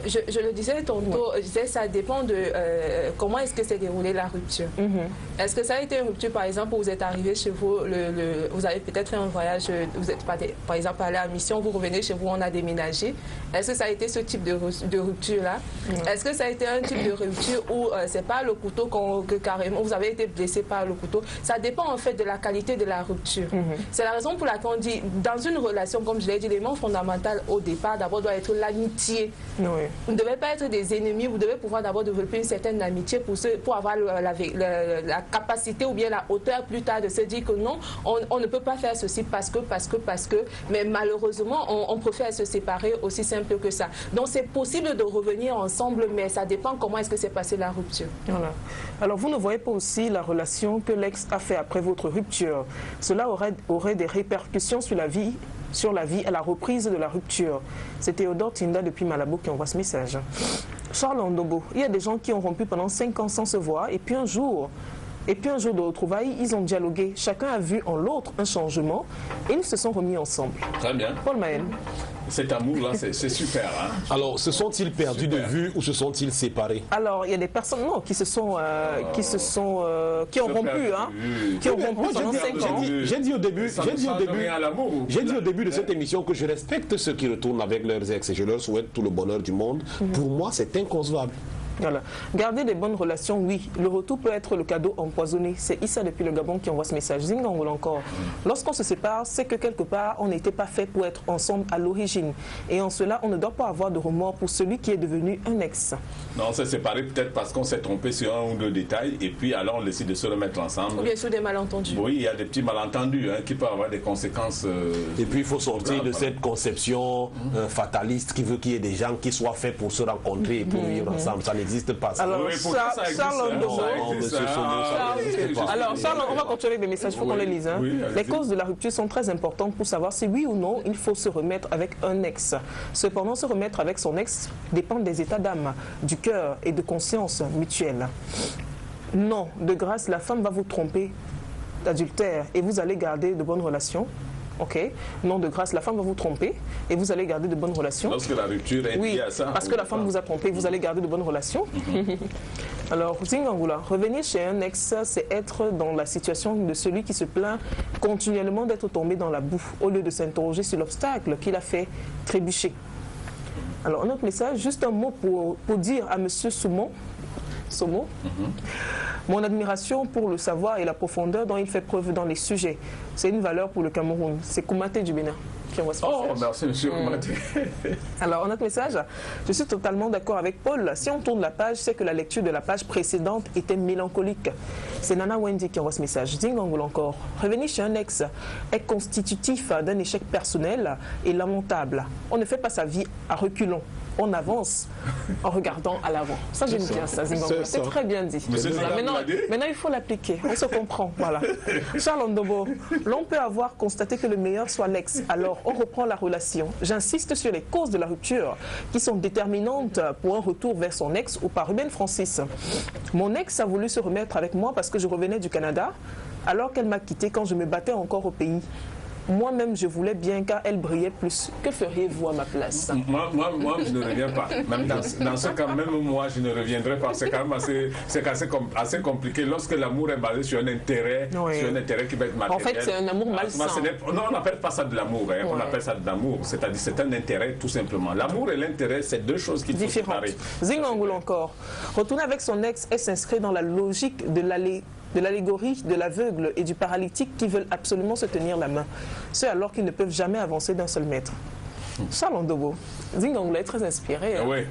Je le disais tantôt, ça dépend de comment est-ce que s'est déroulée la rupture. Est-ce que ça a été une rupture, par exemple, où vous êtes arrivé chez vous, vous avez peut-être fait un voyage, vous êtes par exemple allé à mission, vous revenez chez vous, on a déménagé. Est-ce que ça a été ce type de rupture-là? Est-ce que ça a été un type de rupture où c'est pas le couteau que carrément vous avez été blessé par le couteau? Ça dépend en fait de la qualité de la rupture. C'est la raison pour laquelle on dit, dans une relation, comme je l'ai dit, l'élément fondamental au départ, d'abord doit être l'amitié. Vous ne devez pas être des ennemis, vous devez pouvoir d'abord développer une certaine amitié pour avoir la capacité ou bien la hauteur plus tard de se dire que non, on ne peut pas faire ceci parce que, mais malheureusement, on préfère se séparer aussi simple que ça. Donc c'est possible de revenir ensemble, mais ça dépend comment est-ce que s'est passée la rupture. Voilà. Alors vous ne voyez pas aussi la relation que l'ex a fait après votre rupture. Cela aurait des répercussions sur la vie à la reprise de la rupture. C'est Théodore Tinda depuis Malabo qui envoie ce message. Charles Ndobo, il y a des gens qui ont rompu pendant 5 ans sans se voir et puis un jour de retrouvailles, ils ont dialogué. Chacun a vu en l'autre un changement et ils se sont remis ensemble. Très bien. Paul Maël. Cet amour-là, c'est super. Hein? Alors, se sont-ils perdus de vue ou se sont-ils séparés? Alors, il y a des personnes qui ont rompu, hein, qui ont rompu pendant 5 ans. J'ai dit au début de cette émission que je respecte ceux qui retournent avec leurs ex et je leur souhaite tout le bonheur du monde. Pour moi, c'est inconcevable. Voilà. Garder des bonnes relations, oui. Le retour peut être le cadeau empoisonné. C'est Issa depuis le Gabon qui envoie ce message. Zingangoul encore. Lorsqu'on se sépare, c'est que quelque part, on n'était pas fait pour être ensemble à l'origine. Et en cela, on ne doit pas avoir de remords pour celui qui est devenu un ex. Non, on s'est séparé peut-être parce qu'on s'est trompé sur un ou deux détails et puis alors on décide de se remettre ensemble. Ou bien sur des malentendus. Oui, il y a des petits malentendus qui peuvent avoir des conséquences. Et puis il faut sortir de cette conception fataliste qui veut qu'il y ait des gens qui soient faits pour se rencontrer et pour vivre ensemble. Ça n'existe pas. Alors, Charles, on va continuer les messages, il faut qu'on les lise. Hein. Oui, les causes de la rupture sont très importantes pour savoir si oui ou non il faut se remettre avec un ex. Cependant, se remettre avec son ex dépend des états d'âme, du cœur et de conscience mutuelle. Non, de grâce, la femme va vous tromper d'adultère et vous allez garder de bonnes relations. Ok, non de grâce, la femme va vous tromper et vous allez garder de bonnes relations. Lorsque la rupture est liée à ça. Parce que la femme vous a trompé, vous allez garder de bonnes relations. Alors, Zingangoula, revenir chez un ex, c'est être dans la situation de celui qui se plaint continuellement d'être tombé dans la boue, au lieu de s'interroger sur l'obstacle qu'il a fait trébucher. Alors, un autre message, juste un mot pour dire à M. Somo, mon admiration pour le savoir et la profondeur dont il fait preuve dans les sujets. C'est une valeur pour le Cameroun. C'est Koumaté du Bénin qui envoie ce message. Oh, merci, monsieur Koumaté. Alors, notre message, je suis totalement d'accord avec Paul. Si on tourne la page, c'est que la lecture de la page précédente était mélancolique. C'est Nana Wendy qui envoie ce message. Zingangoul encore. Revenir chez un ex est constitutif d'un échec personnel et lamentable. On ne fait pas sa vie à reculons. On avance en regardant à l'avant. Ça, j'aime bien ça, Zingangoul. C'est très bien dit. Maintenant, il faut l'appliquer. On se comprend. Voilà. Charles Ndobo, l'on peut avoir constaté que le meilleur soit l'ex. Alors, on reprend la relation. J'insiste sur les causes de la rupture qui sont déterminantes pour un retour vers son ex ou par Ruben Francis. Mon ex a voulu se remettre avec moi parce que je revenais du Canada alors qu'elle m'a quitté quand je me battais encore au pays. Moi-même, je voulais bien car elle brillait plus. Que feriez-vous à ma place? Moi, je ne reviens pas. Même dans ce cas, même moi, je ne reviendrai pas. C'est quand même assez compliqué lorsque l'amour est basé sur un intérêt, sur un intérêt qui va être matériel. En fait, c'est un amour malsain. Non, on n'appelle pas ça de l'amour. On appelle ça de l'amour. C'est-à-dire c'est un intérêt, tout simplement. L'amour et l'intérêt, c'est deux choses qui sont séparées. Zingangoul encore. Retourner avec son ex et s'inscrire dans la logique de l'allégorie de l'aveugle et du paralytique qui veulent absolument se tenir la main. Ce alors qu'ils ne peuvent jamais avancer d'un seul mètre. Charles Ndobo, Zingangoula est très inspiré. Oui.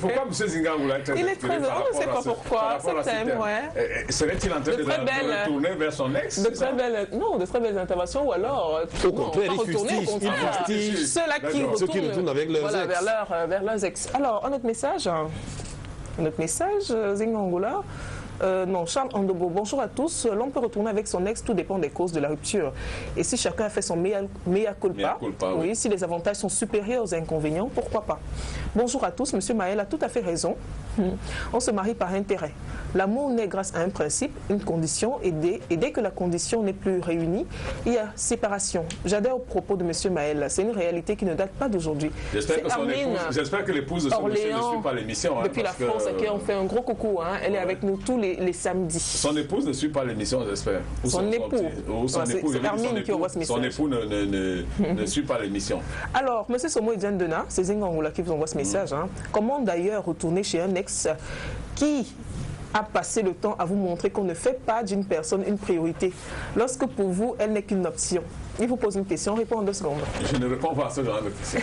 Pourquoi M. Zingangoula est très inspiré? Il est très heureux, on ne sait pas pourquoi. Serait-il en train de retourner vers son ex? De très belles interventions ou alors au contraire, il fustige ceux-là qui retournent avec leurs ex. Vers leurs ex. Alors, un autre message, Zingangoula. Non, Charles Ndobo, bonjour à tous. L'on peut retourner avec son ex, tout dépend des causes de la rupture. Et si chacun a fait son mea culpa, oui, si les avantages sont supérieurs aux inconvénients, pourquoi pas? Bonjour à tous, Monsieur Maël a tout à fait raison. On se marie par intérêt. L'amour naît grâce à un principe, une condition, et dès que la condition n'est plus réunie, il y a séparation. J'adhère au propos de Monsieur Maël. C'est une réalité qui ne date pas d'aujourd'hui. J'espère que l'épouse de son monsieur ne suit pas l'émission. Depuis la France, à qui on fait un gros coucou. Elle est avec nous tous les samedis. Son épouse ne suit pas l'émission, j'espère. Son époux. C'est Hermine qui envoie ce message. Son époux ne suit pas l'émission. Alors, M. Somo et Diane Dena, c'est Zingangoula qui vous envoie ce message. Comment d'ailleurs retourner chez un ex qui a passé le temps à vous montrer qu'on ne fait pas d'une personne une priorité, lorsque pour vous, elle n'est qu'une option? Il vous pose une question, répond en 2 secondes. Je ne réponds pas à ce genre de question.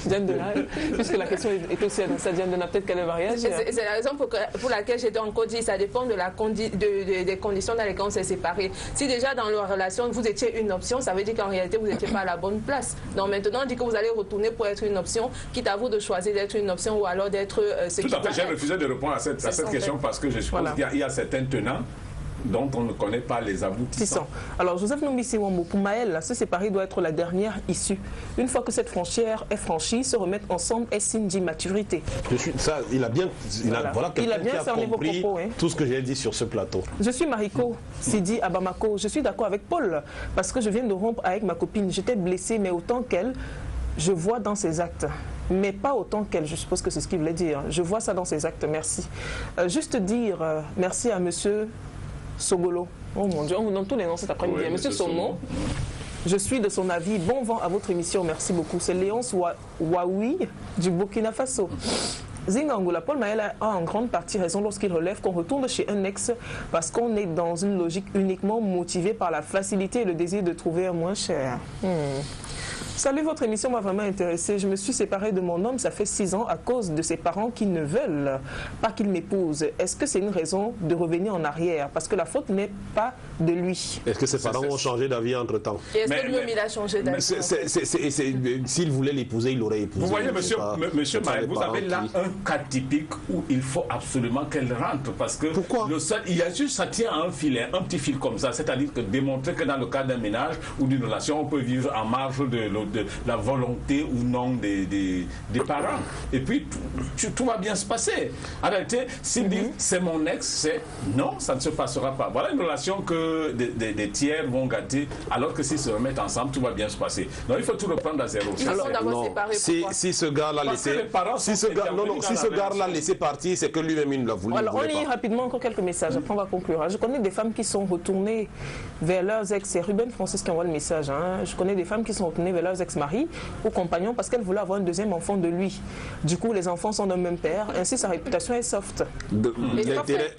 Diane Dena, puisque la question est aussi adressée à Diane Dena, peut-être qu'elle va réagir. C'est la raison pour laquelle j'étais encore dit, ça dépend des conditions dans lesquelles on s'est séparés. Si déjà dans leur relation, vous étiez une option, ça veut dire qu'en réalité, vous n'étiez pas à la bonne place. Donc maintenant, on dit que vous allez retourner pour être une option, quitte à vous de choisir d'être une option ou alors d'être Tout à fait, j'ai refusé de répondre à cette question parce que je suppose qu'il y a certains tenants dont on ne connaît pas les aboutissants. Alors, Joseph Nombisi Wambo, pour Maël, se séparer doit être la dernière issue. Une fois que cette frontière est franchie, se remettre ensemble est signe d'immaturité. Il a bien, voilà quelqu'un qui a compris propos, hein. Tout ce que j'ai dit sur ce plateau. Je suis Mariko Sidi à Bamako. Je suis d'accord avec Paul parce que je viens de rompre avec ma copine. J'étais blessée, mais autant qu'elle, je vois dans ses actes. Mais pas autant qu'elle, je suppose que c'est ce qu'il voulait dire. Je vois ça dans ses actes, merci. Juste dire merci à monsieur Sogolo. Oh mon Dieu, on vous donne tous les noms cet après-midi. Oui, monsieur Somo, je suis de son avis. Bon vent à votre émission, merci beaucoup. C'est Léonce Waoui du Burkina Faso. Zingangoula, Paul Maël a en grande partie raison lorsqu'il relève qu'on retourne chez un ex parce qu'on est dans une logique uniquement motivée par la facilité et le désir de trouver un moins cher. Salut, votre émission m'a vraiment intéressée. Je me suis séparée de mon homme, ça fait 6 ans, à cause de ses parents qui ne veulent pas qu'il m'épouse. Est-ce que c'est une raison de revenir en arrière? Parce que la faute n'est pas de lui. Est-ce que ses parents ont changé d'avis entre-temps? Est-ce que lui-même il a changé d'avis? S'il voulait l'épouser, il l'aurait épousé. Vous voyez, monsieur Maël, vous avez là un cas typique où il faut absolument qu'elle rentre. Parce que il y a juste, ça tient à un filet, un petit fil comme ça. C'est-à-dire que démontrer que dans le cas d'un ménage ou d'une relation, on peut vivre en marge de la volonté ou non des parents. Et puis, tout va bien se passer. En réalité, s'il dit c'est mon ex, c'est non, ça ne se passera pas. Voilà une relation que des tiers vont gâter, alors que s'ils se remettent ensemble, tout va bien se passer. Donc, il faut tout reprendre à zéro. Alors, d'abord séparer, si ce gars l'a laissé, si ce gars l'a laissé partir, c'est que lui-même il ne l'a voulu. Alors, on lit rapidement encore quelques messages, après on va conclure. Je connais des femmes qui sont retournées vers leurs ex. C'est Ruben Francis qui envoie le message. Je connais des femmes qui sont retournées vers leurs ex-maris ou compagnons parce qu'elles voulaient avoir un deuxième enfant de lui. Du coup, les enfants sont d'un même père. Ainsi, sa réputation est soft.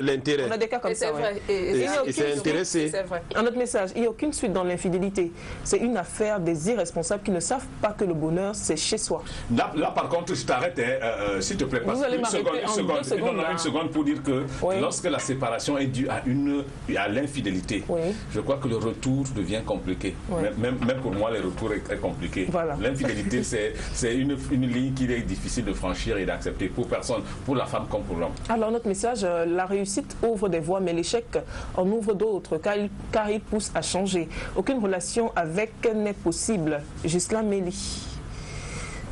L'intérêt. On a des cas comme ça. Et c'est intéressé. Un autre message, il n'y a aucune suite dans l'infidélité. C'est une affaire des irresponsables qui ne savent pas que le bonheur, c'est chez soi. Là par contre, je t'arrête, s'il te plaît. Parce une seconde pour dire que lorsque la séparation est due à l'infidélité, je crois que le retour devient compliqué. Même pour moi, le retour est compliqué. Voilà. L'infidélité, c'est une ligne qu'il est difficile de franchir et d'accepter pour personne, pour la femme comme pour l'homme. Alors, notre message, la réussite ouvre des voies, mais l'échec en ouvre d'autres, car il pousse à changer. Aucune relation avec n'est possible. Gislain Méli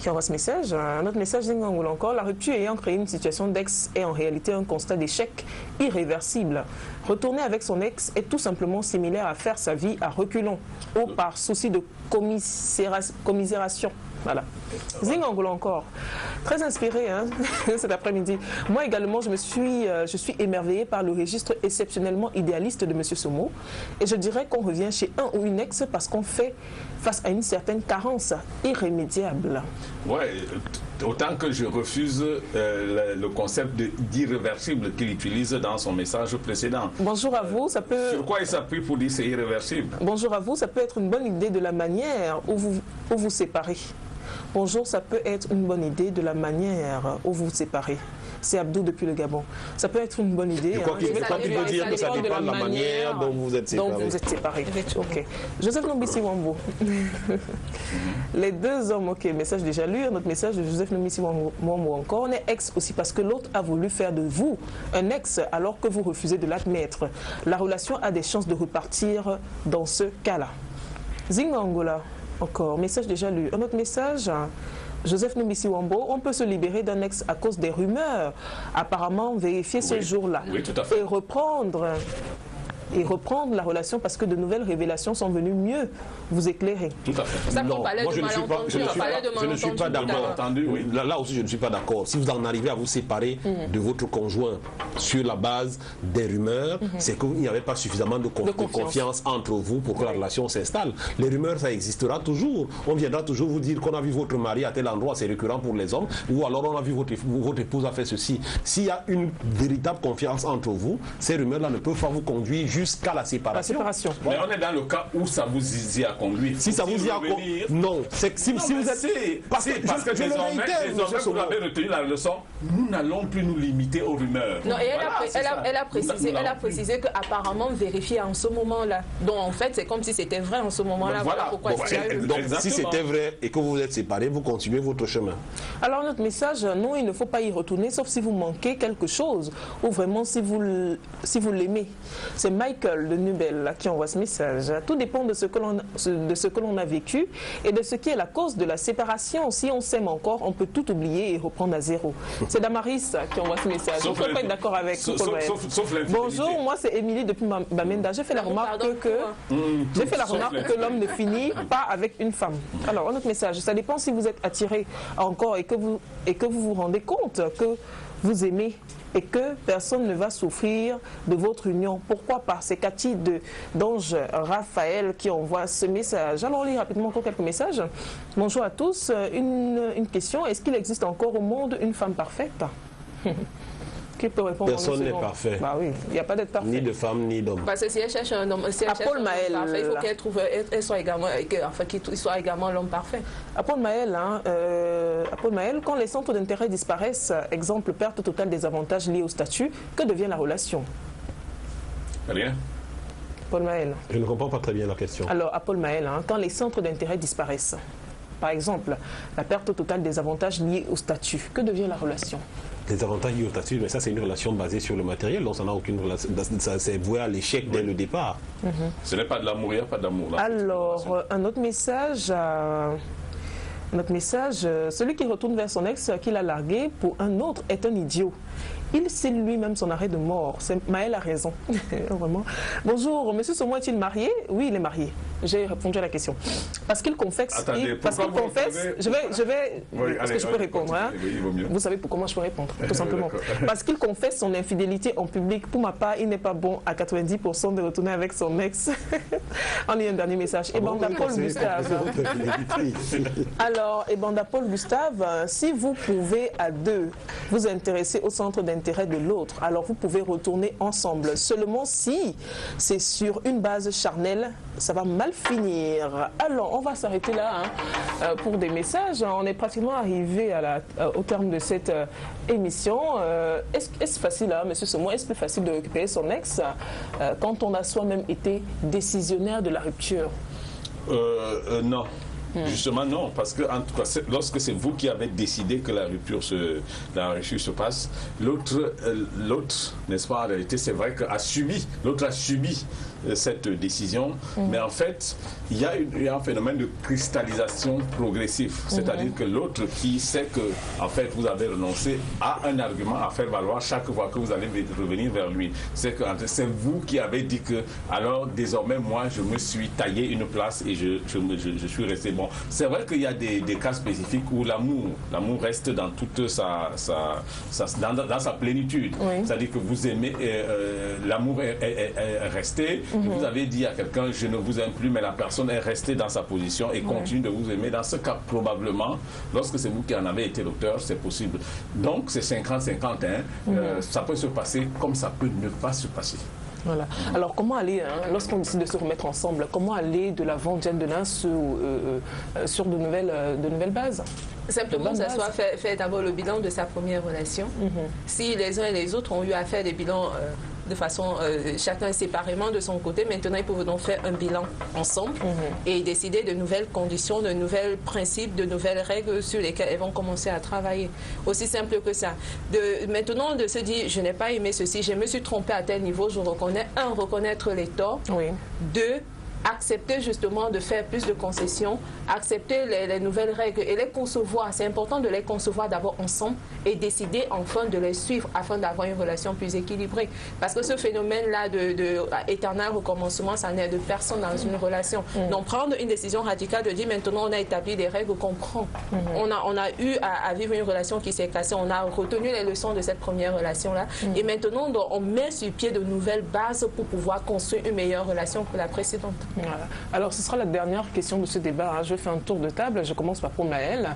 qui envoie ce message. Un autre message, Zingangoul encore. La rupture ayant créé une situation d'ex est en réalité un constat d'échec irréversible. Retourner avec son ex est tout simplement similaire à faire sa vie à reculons ou par souci de commisération. Voilà. Zingangoul encore. Très inspiré cet après-midi. Moi également, je suis émerveillée par le registre exceptionnellement idéaliste de M. Somo. Et je dirais qu'on revient chez un ou une ex parce qu'on fait face à une certaine carence irrémédiable. Oui, autant que je refuse le concept d'irréversible qu'il utilise dans son message précédent. Bonjour à vous, ça peut... Sur quoi il s'appuie pour dire c'est irréversible? Bonjour à vous, ça peut être une bonne idée de la manière où vous séparez. Bonjour, ça peut être une bonne idée de la manière où vous vous séparez. C'est Abdou depuis le Gabon. Ça peut être une bonne idée. Je crois qu'il veut dire que ça dépend de la manière dont vous êtes séparés. Donc vous êtes séparés. Ok. Joseph Nombisi Wambo. Les deux hommes, ok, message déjà lu. Un autre message de Joseph Nombisi Wambo encore. On est ex aussi parce que l'autre a voulu faire de vous un ex alors que vous refusez de l'admettre. La relation a des chances de repartir dans ce cas-là. Zingangola. Encore, message déjà lu. Un autre message, Joseph Nombisi Wambo, on peut se libérer d'un ex à cause des rumeurs, apparemment vérifier ce jour-là, et reprendre la relation parce que de nouvelles révélations sont venues mieux vous éclairer. Tout à fait. Ça, non, moi je ne suis pas d'accord. Là aussi, je ne suis pas d'accord. Si vous en arrivez à vous séparer de votre conjoint sur la base des rumeurs, c'est qu'il n'y avait pas suffisamment de confiance entre vous pour que la relation s'installe. Les rumeurs, ça existera toujours. On viendra toujours vous dire qu'on a vu votre mari à tel endroit, c'est récurrent pour les hommes, ou alors on a vu votre épouse a fait ceci. S'il y a une véritable confiance entre vous, ces rumeurs-là ne peuvent pas vous conduire jusqu'à la séparation. Mais on est dans le cas où ça vous y a conduit. Si ça vous y a conduit, non. C'est que si vous êtes... Parce que désormais, vous avez retenu la leçon, nous n'allons plus nous limiter aux rumeurs. Non, et elle a précisé qu'apparemment vérifier en ce moment-là. Donc en fait, c'est comme si c'était vrai en ce moment-là. Voilà. Pourquoi donc si c'était vrai et que vous vous êtes séparés, vous continuez votre chemin. Alors notre message, non, il ne faut pas y retourner, sauf si vous manquez quelque chose, ou vraiment si vous l'aimez. C'est Michael de Nubel qui envoie ce message. Tout dépend de ce que l'on a vécu et de ce qui est la cause de la séparation. Si on s'aime encore, on peut tout oublier et reprendre à zéro. C'est Damaris qui envoie ce message. Je ne peux pas être d'accord avec vous. Bonjour, moi c'est Émilie depuis Bamenda. J'ai fait la remarque que l'homme ne finit pas avec une femme. Alors, un autre message, ça dépend si vous êtes attiré encore et que vous vous rendez compte que vous aimez et que personne ne va souffrir de votre union. Pourquoi pas? C'est Cathy d'Ange Raphaël qui envoie ce message. Alors, on lit rapidement encore quelques messages. Bonjour à tous. Une question. Est-ce qu'il existe encore au monde une femme parfaite? Qui peut répondre? Personne n'est parfait. Bah oui, il n'y a pas d'être parfait. Ni de femme, ni d'homme. Parce que si elle cherche un homme, si elle cherche un homme parfait, il faut qu'elle soit également, qu'il soit également l'homme parfait. Paul Maël, quand les centres d'intérêt disparaissent, exemple perte totale des avantages liés au statut, que devient la relation? Rien. Paul Maël. Je ne comprends pas très bien la question. Alors, à Paul Maël, quand les centres d'intérêt disparaissent, par exemple, la perte totale des avantages liés au statut, que devient la relation? Les avantages liés au statut, mais ça c'est une relation basée sur le matériel, donc ça n'a aucune relation, c'est voué à l'échec dès le départ. Ce n'est pas de l'amour, il n'y a pas d'amour là. Alors, un autre message, celui qui retourne vers son ex qu'il a largué pour un autre est un idiot. Il signe lui-même son arrêt de mort. Maël a raison. Vraiment. Bonjour, monsieur Somo est-il marié? Oui, il est marié. J'ai répondu à la question. Parce qu'il confesse. Attendez, parce qu'il confesse. Je vais. Oui, parce que je peux répondre. Hein. Oui, il vaut mieux. Vous savez pourquoi moi je peux répondre, tout simplement. Parce qu'il confesse son infidélité en public. Pour ma part, il n'est pas bon à 90% de retourner avec son ex. On lit un dernier message. Ebanda Paul Gustave. Alors, Ebanda Paul Gustave, si vous pouvez à deux vous intéresser au centre d'intérêt de l'autre, alors vous pouvez retourner ensemble. Seulement si c'est sur une base charnelle, ça va mal finir. Alors, on va s'arrêter là pour des messages. On est pratiquement arrivé au terme de cette émission. Est-ce facile, monsieur Somo, est-ce plus facile de récupérer son ex quand on a soi-même été décisionnaire de la rupture? Non. Justement, non, parce que en tout cas, lorsque c'est vous qui avez décidé que la rupture se passe, l'autre, n'est-ce pas, en réalité, c'est vrai l'autre a subi cette décision, mais en fait, il y a un phénomène de cristallisation progressif, c'est-à-dire que l'autre qui sait que, en fait, vous avez renoncé a un argument à faire valoir chaque fois que vous allez revenir vers lui. C'est vous qui avez dit que, alors, désormais, moi, je me suis taillé une place et je suis resté bon. C'est vrai qu'il y a des cas spécifiques où l'amour reste dans toute dans sa plénitude. Oui. C'est-à-dire que vous aimez, l'amour est resté. Vous avez dit à quelqu'un, je ne vous aime plus, mais la personne est restée dans sa position et continue de vous aimer. Dans ce cas, probablement, lorsque c'est vous qui en avez été l'auteur, c'est possible. Donc, c'est 50-50. Ça peut se passer comme ça peut ne pas se passer. Voilà. Alors, comment aller, lorsqu'on décide de se remettre ensemble, comment aller de l'avant, de sur de nouvelles bases? Simplement, ça soit fait d'abord le bilan de sa première relation. Si les uns et les autres ont eu à faire des bilans de façon, chacun séparément de son côté, maintenant ils peuvent donc faire un bilan ensemble et décider de nouvelles conditions, de nouveaux principes, de nouvelles règles sur lesquelles elles vont commencer à travailler. Aussi simple que ça. Maintenant, de se dire, je n'ai pas aimé ceci, je me suis trompée à tel niveau, je reconnais, reconnaître les torts, deux, accepter justement de faire plus de concessions, accepter les nouvelles règles et les concevoir. C'est important de les concevoir d'abord ensemble et décider enfin de les suivre afin d'avoir une relation plus équilibrée. Parce que ce phénomène-là d'éternel recommencement, ça n'est de personne dans une relation. Donc prendre une décision radicale de dire maintenant on a établi des règles qu'on prend. On a eu à vivre une relation qui s'est cassée, on a retenu les leçons de cette première relation-là et maintenant on met sur pied de nouvelles bases pour pouvoir construire une meilleure relation que la précédente. Voilà. Alors, ce sera la dernière question de ce débat. Je fais un tour de table. Je commence par Maël.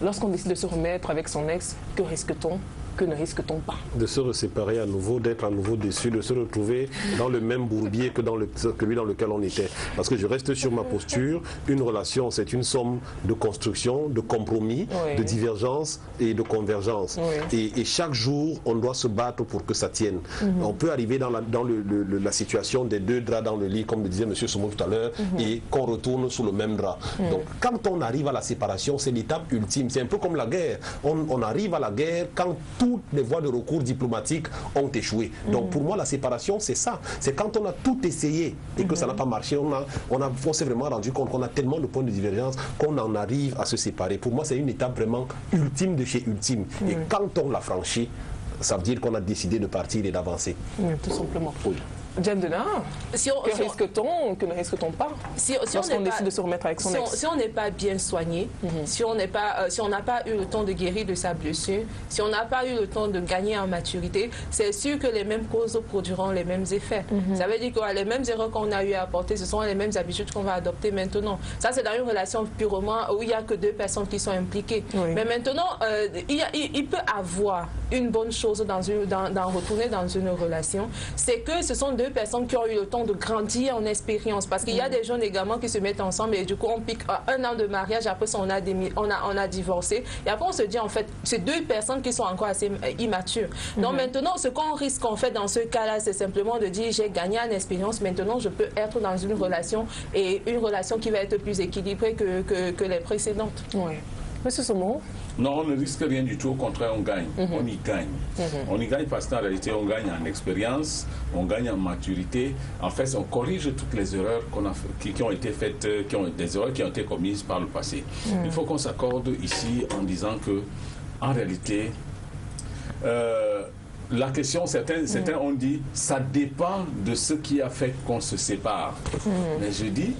Lorsqu'on décide de se remettre avec son ex, que risque-t-on? que ne risque-t-on pas? De se séparer à nouveau, d'être à nouveau déçu, de se retrouver dans le même bourbier que celui dans lequel on était. Parce que je reste sur ma posture, une relation c'est une somme de construction, de compromis, de divergence et de convergence. Et chaque jour, on doit se battre pour que ça tienne. On peut arriver dans la situation des deux draps dans le lit, comme le disait M. Somo tout à l'heure, et qu'on retourne sous le même drap. Donc quand on arrive à la séparation, c'est l'étape ultime. C'est un peu comme la guerre. On arrive à la guerre quand toutes les voies de recours diplomatiques ont échoué. Donc pour moi, la séparation, c'est ça. C'est quand on a tout essayé et que ça n'a pas marché, on s'est vraiment rendu compte qu'on a tellement de points de divergence qu'on en arrive à se séparer. Pour moi, c'est une étape vraiment ultime de chez ultime. Et quand on l'a franchi, ça veut dire qu'on a décidé de partir et d'avancer. Tout simplement. Oui. Diane Denard, que risque-t-on, que ne risque-t-on pas lorsqu'on décide de se remettre avec son ex? Si on n'est pas bien soigné, si on n'a pas eu le temps de guérir de sa blessure, si on n'a pas eu le temps de gagner en maturité, c'est sûr que les mêmes causes produiront les mêmes effets. Ça veut dire que les mêmes erreurs qu'on a eu à apporter, ce sont les mêmes habitudes qu'on va adopter maintenant. Ça, c'est dans une relation purement où il n'y a que deux personnes qui sont impliquées. Mais maintenant, il peut avoir une bonne chose dans retourner dans une relation, c'est que ce sont deux personnes qui ont eu le temps de grandir en expérience. Parce qu'il y a des jeunes également qui se mettent ensemble et du coup on pique 1 an de mariage, après ça on a divorcé. Et après on se dit en fait, c'est deux personnes qui sont encore assez immatures. Donc maintenant, ce qu'on risque en fait dans ce cas-là, c'est simplement de dire j'ai gagné en expérience, maintenant je peux être dans une relation et une relation qui va être plus équilibrée que les précédentes. Oui. Monsieur Somo? Non, on ne risque rien du tout, au contraire, on gagne. On y gagne. On y gagne parce qu'en réalité, on gagne en expérience, on gagne en maturité. En fait, on corrige toutes les erreurs qui ont été faites, des erreurs qui ont été commises par le passé. Il faut qu'on s'accorde ici en disant que, en réalité, la question, certains ont dit, ça dépend de ce qui a fait qu'on se sépare. Mais je dis,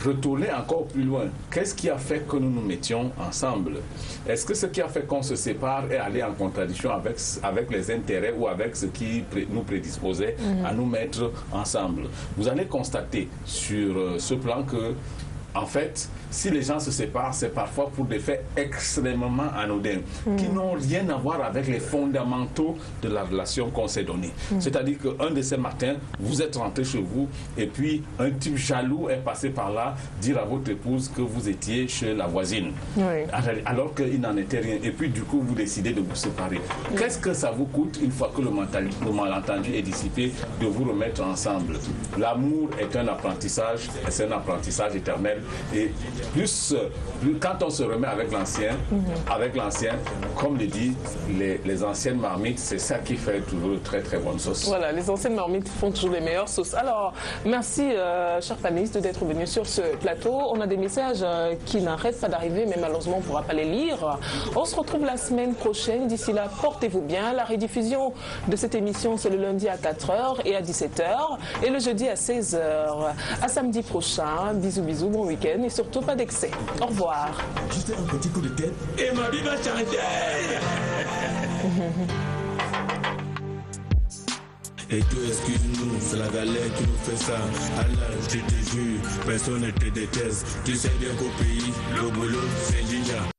retourner encore plus loin. Qu'est-ce qui a fait que nous nous mettions ensemble? Est-ce que ce qui a fait qu'on se sépare est allé en contradiction avec les intérêts ou avec ce qui nous prédisposait à nous mettre ensemble? Vous allez constater sur ce plan que, en fait, si les gens se séparent, c'est parfois pour des faits extrêmement anodins, qui n'ont rien à voir avec les fondamentaux de la relation qu'on s'est donnée. C'est-à-dire qu'un de ces matins, vous êtes rentré chez vous, et puis un type jaloux est passé par là, dire à votre épouse que vous étiez chez la voisine, alors qu'il n'en était rien. Et puis du coup, vous décidez de vous séparer. Qu'est-ce que ça vous coûte, une fois que le malentendu est dissipé, de vous remettre ensemble? L'amour est un apprentissage, et c'est un apprentissage éternel. Et plus quand on se remet avec l'ancien, comme le dit les anciennes marmites, c'est ça qui fait toujours de très très bonne sauce. Voilà, les anciennes marmites font toujours les meilleures sauces. Alors, merci chers panélistes d'être venus sur ce plateau. On a des messages qui n'arrêtent pas d'arriver, mais malheureusement on ne pourra pas les lire. On se retrouve la semaine prochaine. D'ici là, portez-vous bien. La rediffusion de cette émission, c'est le lundi à 4h et à 17h et le jeudi à 16h. À samedi prochain. Bisous, bisous, bon week-end et surtout pas d'excès. Au revoir. Juste un petit coup de tête et ma vie va s'arrêter. Et tu excuse-nous, c'est la galère qui nous fait ça. Allah, je te jure, personne ne te déteste. Tu sais bien qu'au pays, le boulot, c'est Jinja.